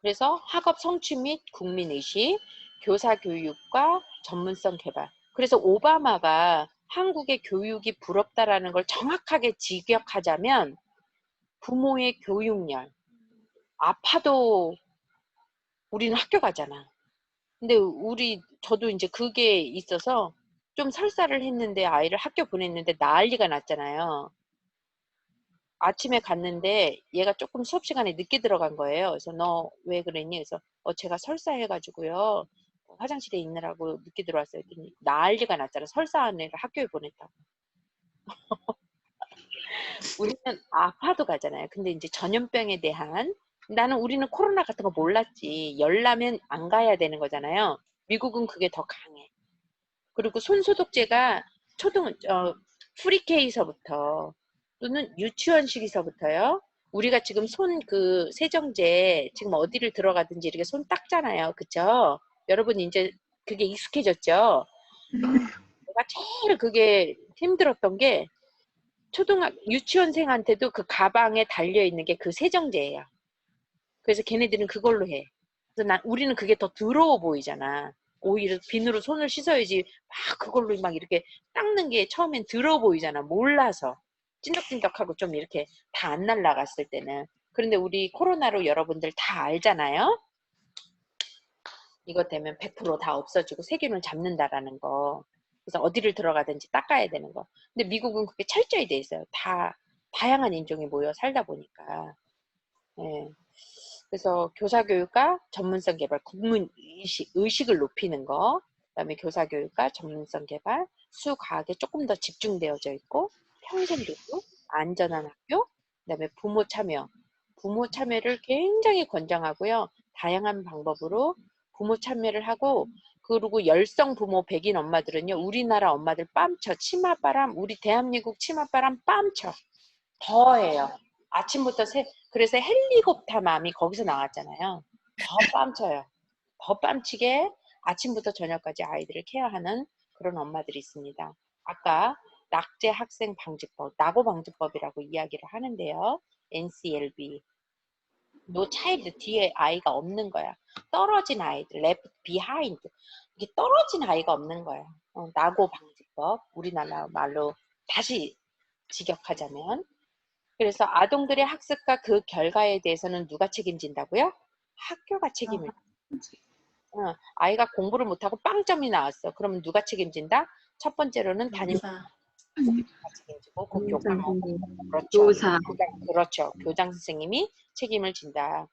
그래서 학업 성취 및 국민의식, 교사 교육과 전문성 개발. 그래서 오바마가 한국의 교육이 부럽다라는 걸 정확하게 직역하자면 부모의 교육열. 아파도 우리는 학교 가잖아. 근데 저도 이제 그게 있어서 좀 설사를 했는데 아이를 학교 보냈는데 난리가 났잖아요. 아침에 갔는데 얘가 조금 수업 시간에 늦게 들어간 거예요. 그래서 너 왜 그랬니? 그래서 제가 설사해가지고요. 화장실에 있느라고 늦게 들어왔어요. 했더니 난리가 났잖아. 설사한 애를 학교에 보냈다고. 우리는 아파도 가잖아요. 근데 이제 전염병에 대한 우리는 코로나 같은 거 몰랐지. 열나면 안 가야 되는 거잖아요. 미국은 그게 더 강해. 그리고 손소독제가 프리케이서부터 또는 유치원 시기서부터요. 우리가 지금 세정제 지금 어디를 들어가든지 이렇게 손 닦잖아요. 그쵸? 여러분 이제 그게 익숙해졌죠? 내가 제일 그게 힘들었던 게 유치원생한테도 그 가방에 달려있는 게 그 세정제예요. 그래서 걔네들은 그걸로 해. 그래서 우리는 그게 더 더러워 보이잖아. 오히려 비누로 손을 씻어야지 막 그걸로 막 이렇게 닦는 게 처음엔 더러워 보이잖아. 몰라서. 찐득찐득하고 좀 이렇게 다 안 날라갔을 때는. 그런데 우리 코로나로 여러분들 다 알잖아요. 이것 되면 100% 다 없어지고 세균을 잡는다라는 거. 그래서 어디를 들어가든지 닦아야 되는 거. 근데 미국은 그게 철저히 돼 있어요. 다양한 인종이 모여 살다 보니까. 예. 그래서 교사교육과 전문성 개발, 의식을 높이는 거, 그다음에 교사교육과 전문성 개발, 수과학에 조금 더 집중되어져 있고, 평생교육, 안전한 학교, 그다음에 부모 참여를 굉장히 권장하고요. 다양한 방법으로 부모 참여를 하고, 그리고 열성 부모 백인 엄마들은요, 우리나라 엄마들 뺨쳐, 치맛바람, 우리 대한민국 치맛바람 뺨쳐. 더해요. 아침부터 그래서 헬리콥터 맘이 거기서 나왔잖아요. 더 뺨쳐요. 더 뺨치게 아침부터 저녁까지 아이들을 케어하는 그런 엄마들이 있습니다. 아까 낙제 학생 방지법, 낙오 방지법이라고 이야기를 하는데요. NCLB. No child 뒤에 아이가 없는 거야. 떨어진 아이들, left behind. 이게 떨어진 아이가 없는 거야. 낙오 방지법. 우리나라 말로 다시 직역하자면. 그래서 아동들의 학습과 그 결과에 대해서는 누가 책임진다고요? 학교가 책임을. 아이가 공부를 못하고 빵점이 나왔어. 그러면 누가 책임진다? 첫 번째로는 담임교사가 책임지고 그 교감, 교사. 그렇죠. 교장 선생님이 책임을 진다.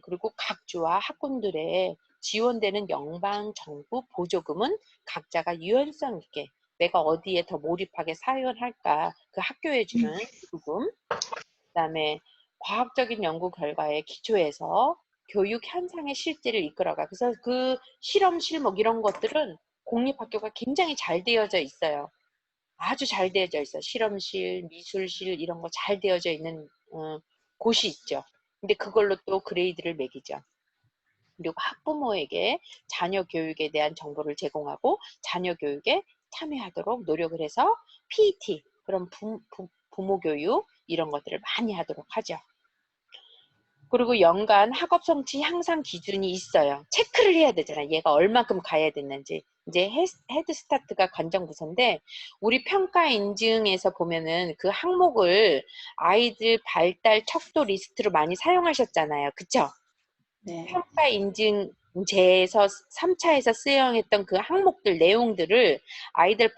그리고 각 주와 학군들의 지원되는 영방, 정부, 보조금은 각자가 유연성 있게 내가 어디에 더 몰입하게 사용할까 그 학교에 주는 보조금. 그다음에 과학적인 연구 결과에 기초해서 교육 현상의 실제를 이끌어가. 그래서 그 실험 실목 이런 것들은 공립학교가 굉장히 잘 되어져 있어요. 아주 잘 되어져 있어. 실험실, 미술실 이런 거 잘 되어져 있는 곳이 있죠. 근데 그걸로 또 그레이드를 매기죠. 그리고 학부모에게 자녀 교육에 대한 정보를 제공하고 자녀 교육에 참여하도록 노력을 해서 PT, 그런 부모 교육 이런 것들을 많이 하도록 하죠. 그리고 연간 학업 성취 향상 기준이 있어요. 체크를 해야 되잖아. 얘가 얼만큼 가야 됐는지. 이제 헤드스타트가 관정부서인데 우리 평가 인증에서 보면은 그 항목을 아이들 발달 척도 리스트로 많이 사용하셨잖아요. 그쵸? 네. 평가 인증제에서 3차에서 수행했던 그 항목들 내용들을 아이들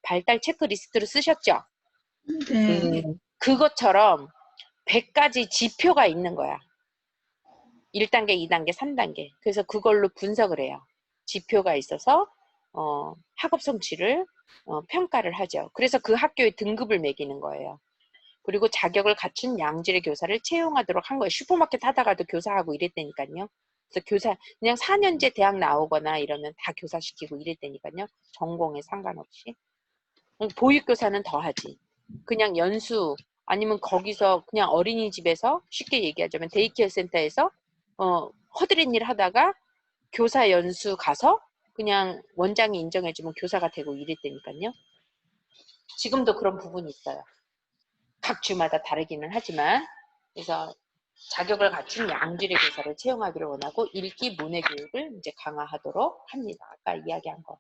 발달 체크리스트로 쓰셨죠? 네. 그것처럼 100가지 지표가 있는 거야. 1단계, 2단계, 3단계. 그래서 그걸로 분석을 해요. 지표가 있어서 학업 성취를 평가를 하죠. 그래서 그 학교의 등급을 매기는 거예요. 그리고 자격을 갖춘 양질의 교사를 채용하도록 한 거예요. 슈퍼마켓 하다가도 교사하고 이랬다니까요. 그래서 그냥 4년제 대학 나오거나 이러면 다 교사시키고 이랬다니까요. 전공에 상관없이. 보육교사는 더 하지. 그냥 연수 아니면 거기서 그냥 어린이집에서 쉽게 얘기하자면 데이케어 센터에서 허드렛 일 하다가 교사 연수 가서 그냥 원장이 인정해주면 교사가 되고 이랬다니까요. 지금도 그런 부분이 있어요. 각 주마다 다르기는 하지만. 그래서 자격을 갖춘 양질의 교사를 채용하기를 원하고 읽기 문해 교육을 이제 강화하도록 합니다. 아까 이야기한 거.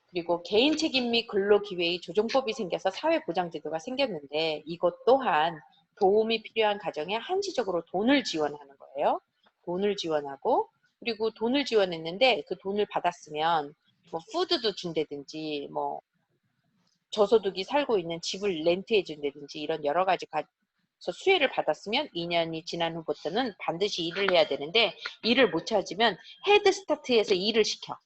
그리고 개인 책임 및 근로기회의 조정법이 생겨서 사회보장제도가 생겼는데 이것 또한 도움이 필요한 가정에 한시적으로 돈을 지원하는 거예요. 돈을 지원하고 그리고 돈을 지원했는데 그 돈을 받았으면 뭐 푸드도 준다든지 뭐 저소득이 살고 있는 집을 렌트해 준다든지 이런 여러 가지 수혜를 받았으면 2년이 지난 후부터는 반드시 일을 해야 되는데 일을 못 찾으면 헤드스타트에서 일을 시켜.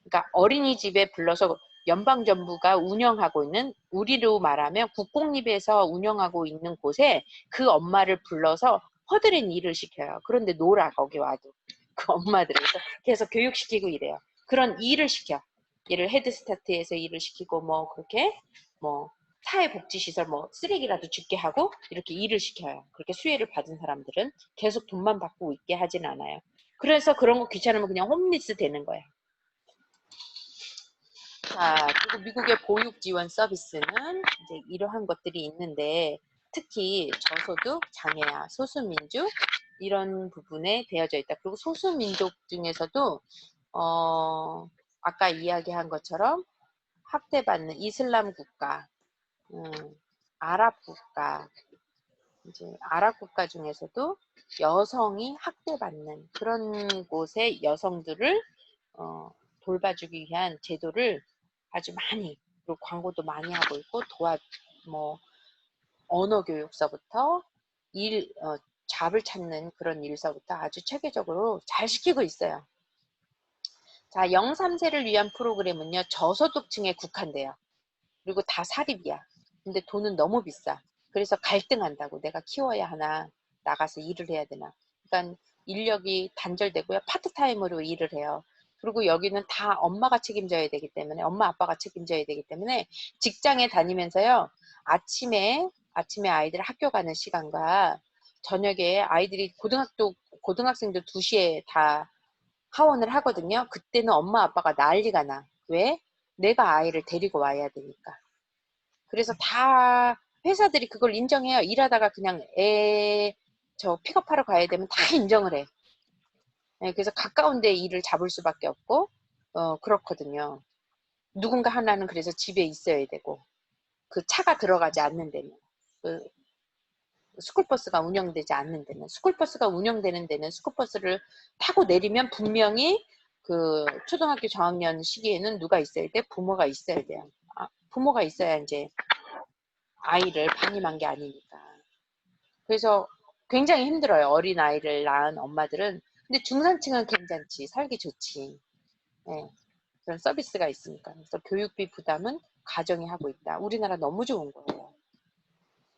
그러니까 어린이집에 불러서 연방정부가 운영하고 있는 우리로 말하면 국공립에서 운영하고 있는 곳에 그 엄마를 불러서 허드렛 일을 시켜요. 그런데 놀아 거기 와도 그 엄마들에서 계속 교육시키고 이래요. 그런 일을 시켜. 얘를 헤드스타트에서 일을 시키고 뭐 그렇게 뭐 사회복지시설 뭐 쓰레기라도 줍게 하고 이렇게 일을 시켜요. 그렇게 수혜를 받은 사람들은 계속 돈만 받고 있게 하진 않아요. 그래서 그런 거 귀찮으면 그냥 홈리스 되는 거야. 자, 그리고 미국의 보육 지원 서비스는 이제 이러한 것들이 있는데 특히 저소득, 장애아, 소수민족 이런 부분에 되어져 있다. 그리고 소수민족 중에서도 아까 이야기한 것처럼 학대받는 이슬람 국가, 아랍 국가, 이제 아랍 국가 중에서도 여성이 학대받는 그런 곳의 여성들을 돌봐주기 위한 제도를 아주 많이 그리고 광고도 많이 하고 있고 뭐 언어 교육서부터 잡을 찾는 그런 일서부터 아주 체계적으로 잘 시키고 있어요. 자, 0, 3세를 위한 프로그램은요 저소득층에 국한돼요. 그리고 다 사립이야. 근데 돈은 너무 비싸. 그래서 갈등한다고. 내가 키워야 하나 나가서 일을 해야 되나. 그러니까 인력이 단절되고요. 파트타임으로 일을 해요. 그리고 여기는 다 엄마가 책임져야 되기 때문에 엄마 아빠가 책임져야 되기 때문에 직장에 다니면서요. 아침에 아이들 학교 가는 시간과 저녁에 아이들이 고등학생도 2시에 다 하원을 하거든요. 그때는 엄마 아빠가 난리가 나. 왜? 내가 아이를 데리고 와야 되니까. 그래서 다 회사들이 그걸 인정해요. 일하다가 그냥 픽업하러 가야 되면 다 인정을 해. 네, 그래서 가까운 데 일을 잡을 수밖에 없고 그렇거든요. 누군가 하나는 그래서 집에 있어야 되고 그 차가 들어가지 않는 데는 그 스쿨버스가 운영되지 않는 데는 스쿨버스가 운영되는 데는 스쿨버스를 타고 내리면 분명히 그 초등학교 저학년 시기에는 누가 있어야 돼? 부모가 있어야 돼요. 부모가 있어야 이제 아이를 방임한 게 아니니까. 그래서 굉장히 힘들어요. 어린 아이를 낳은 엄마들은. 근데 중산층은 괜찮지. 살기 좋지. 네, 그런 서비스가 있으니까. 그래서 교육비 부담은 가정이 하고 있다. 우리나라 너무 좋은 거예요.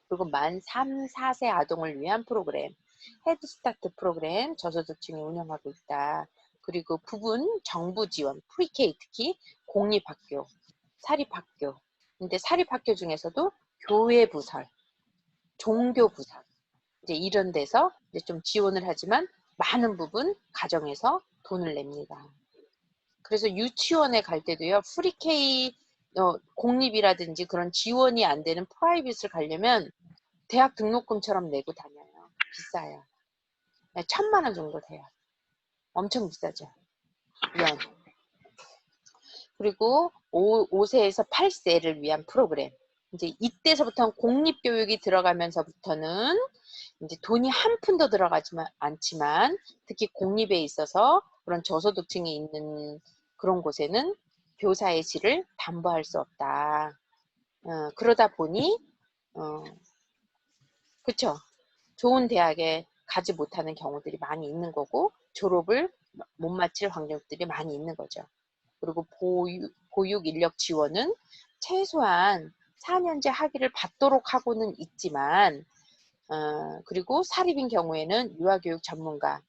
그리고 만 3, 4세 아동을 위한 프로그램, 헤드스타트 프로그램 저소득층이 운영하고 있다. 그리고 부분 정부 지원, 프리K 특히 공립학교, 사립학교. 근데 사립학교 중에서도 교회 부설, 종교 부설 이제 이런 데서 이제 좀 지원을 하지만 많은 부분 가정에서 돈을 냅니다. 그래서 유치원에 갈 때도요. 프리K 공립이라든지 그런 지원이 안 되는 프라이빗을 가려면 대학 등록금처럼 내고 다녀요. 비싸요. 1,000만 원 정도 돼요. 엄청 비싸죠. 연. 그리고 5세에서 8세를 위한 프로그램. 이제 이때서부터 공립교육이 들어가면서부터는 이제 돈이 한 푼도 들어가지만 않지만 특히 공립에 있어서 그런 저소득층이 있는 그런 곳에는 교사의 질을 담보할 수 없다. 그러다 보니 그쵸? 좋은 대학에 가지 못하는 경우들이 많이 있는 거고 졸업을 못 마칠 환경들이 많이 있는 거죠. 그리고 보육 인력 지원은 최소한 4년제 학위를 받도록 하고는 있지만 그리고 사립인 경우에는 유아교육 전문가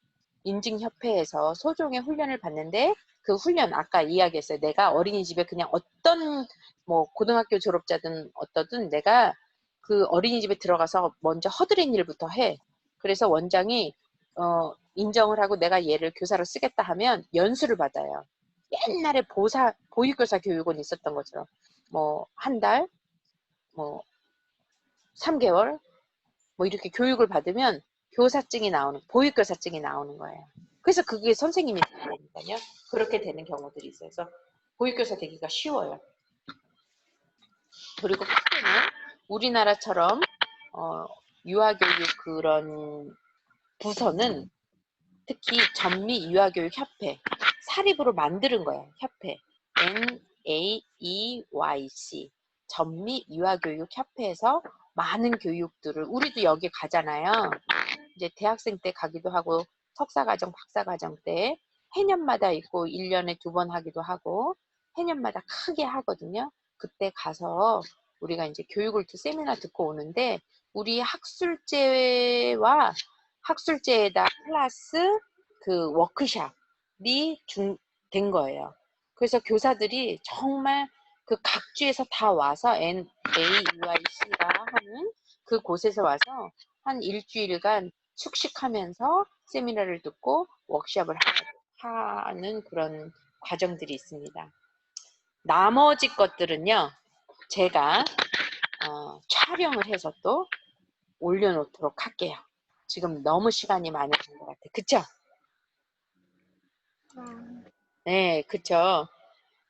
인증협회에서 소정의 훈련을 받는데 그 훈련 아까 이야기했어요. 내가 어린이집에 그냥 어떤 뭐 고등학교 졸업자든 어떠든 내가 그 어린이집에 들어가서 먼저 허드렛 일부터 해. 그래서 원장이 인정을 하고 내가 얘를 교사로 쓰겠다 하면 연수를 받아요. 옛날에 보육교사 교육원 있었던 것처럼 뭐 한 달, 뭐 3개월 뭐 이렇게 교육을 받으면 교사증이 나오는 보육교사증이 나오는 거예요. 그래서 그게 선생님이 되니까요. 그렇게 되는 경우들이 있어요. 그래서 보육교사 되기가 쉬워요. 그리고 학교는 우리나라처럼 유아교육 그런 부서는 특히 전미유아교육협회 사립으로 만드는 거예요. 협회 NAEYC 전미유아교육협회에서 많은 교육들을 우리도 여기 가잖아요. 이제 대학생 때 가기도 하고 석사과정, 박사과정 때 해년마다 있고 1년에 2번 하기도 하고 해년마다 크게 하거든요. 그때 가서 우리가 이제 교육을 세미나 듣고 오는데 우리 학술제와 학술제에다 플러스 그 워크숍이 된 거예요. 그래서 교사들이 정말 그 각주에서 다 와서 NAUIC가 하는 그 곳에서 와서 한 일주일간 숙식하면서 세미나를 듣고 워크숍을 하는 그런 과정들이 있습니다. 나머지 것들은요, 제가 촬영을 해서 또 올려놓도록 할게요. 지금 너무 시간이 많이 든 것 같아요. 그쵸? 네, 그쵸.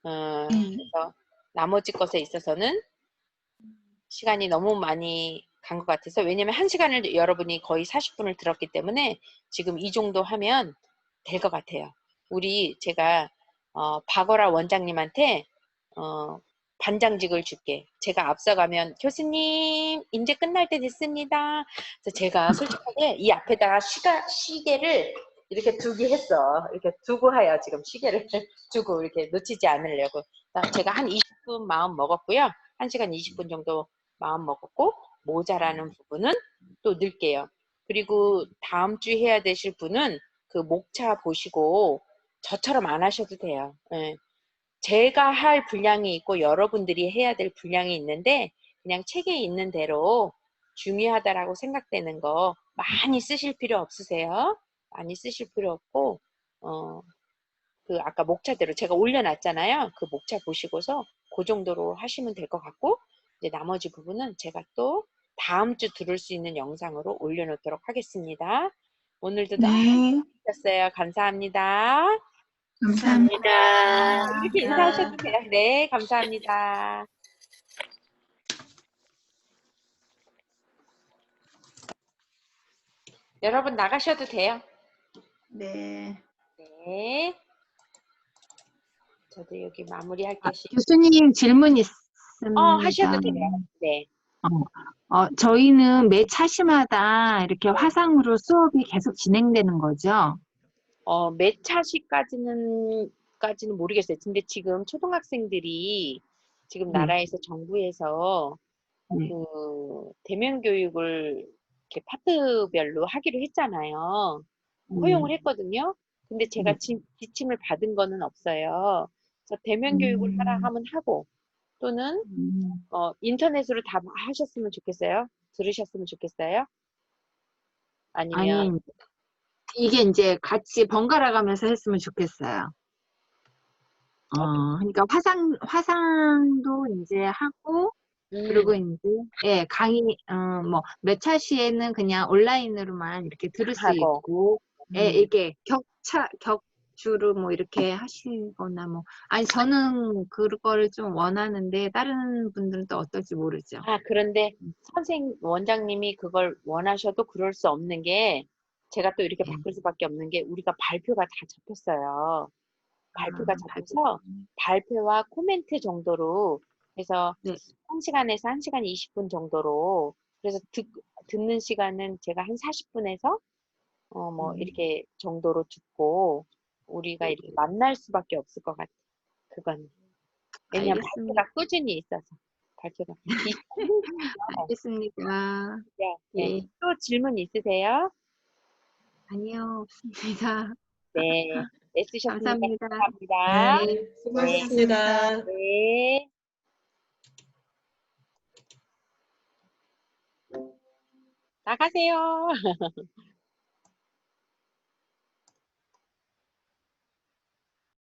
그래서 나머지 것에 있어서는 시간이 너무 많이 간 것 같아서 왜냐면 1시간을 여러분이 거의 40분을 들었기 때문에 지금 이 정도 하면 될 것 같아요. 제가 박어라 원장님한테 반장직을 줄게. 제가 앞서가면 교수님 이제 끝날 때 됐습니다. 그래서 제가 솔직하게 이 앞에다가 시계를 이렇게 두기 했어. 이렇게 두고 해요. 지금 시계를 두고 이렇게 놓치지 않으려고. 제가 한 20분 마음 먹었고요. 1시간 20분 정도 마음 먹었고 모자라는 부분은 또 넣을게요. 그리고 다음 주 해야 되실 분은 그 목차 보시고 저처럼 안 하셔도 돼요. 네. 제가 할 분량이 있고 여러분들이 해야 될 분량이 있는데 그냥 책에 있는 대로 중요하다라고 생각되는 거 많이 쓰실 필요 없으세요. 많이 쓰실 필요 없고 그 아까 목차대로 제가 올려놨잖아요. 그 목차 보시고서 그 정도로 하시면 될 것 같고 이제 나머지 부분은 제가 또 다음 주 들을 수 있는 영상으로 올려놓도록 하겠습니다. 오늘도 너무 네, 재밌었어요. 감사합니다. 감사합니다. 이렇게 인사하셔도 돼요. 네, 감사합니다. 여러분 나가셔도 돼요. 네. 네. 저도 여기 마무리할 것이. 교수님 질문 있습니다. 하셔도 돼요. 네. 저희는 매 차시마다 이렇게 화상으로 수업이 계속 진행되는 거죠? 몇 차시까지는 모르겠어요. 근데 지금 초등학생들이 지금 네. 나라에서 정부에서 네. 그 대면 교육을 이렇게 파트별로 하기로 했잖아요. 허용을 했거든요. 근데 제가 지침을 받은 거는 없어요. 그래서 대면 교육을 하라 하면 하고 또는 인터넷으로 다 하셨으면 좋겠어요. 들으셨으면 좋겠어요. 아니면 아니, 이게 이제 같이 번갈아 가면서 했으면 좋겠어요. 그러니까 화상도 이제 하고, 그리고 이제, 예, 강의, 뭐, 몇 차시에는 그냥 온라인으로만 이렇게 들을 수 하고. 있고, 예, 이렇게 격주로 뭐 이렇게 하시거나 뭐, 아니, 저는 그거를 좀 원하는데, 다른 분들은 또 어떨지 모르죠. 그런데 원장님이 그걸 원하셔도 그럴 수 없는 게 제가 또 이렇게 바꿀 수밖에 없는 게 우리가 발표가 다 잡혔어요. 발표가 잡혀서 발표와 코멘트 정도로 해서 네. 1시간에서 1시간 20분 정도로 그래서 듣는 시간은 제가 한 40분에서 뭐 이렇게 정도로 듣고 우리가 이렇게 만날 수밖에 없을 것 같아요. 그건 왜냐면 알겠습니다. 발표가 꾸준히 있어서 발표가 알겠습니다. 네. 예. 또 질문 있으세요? 아니요, 없습니다. 네. 애쓰셨습니다. 감사합니다. 감사합니다. 네, 수고하셨습니다. 네. 나가세요.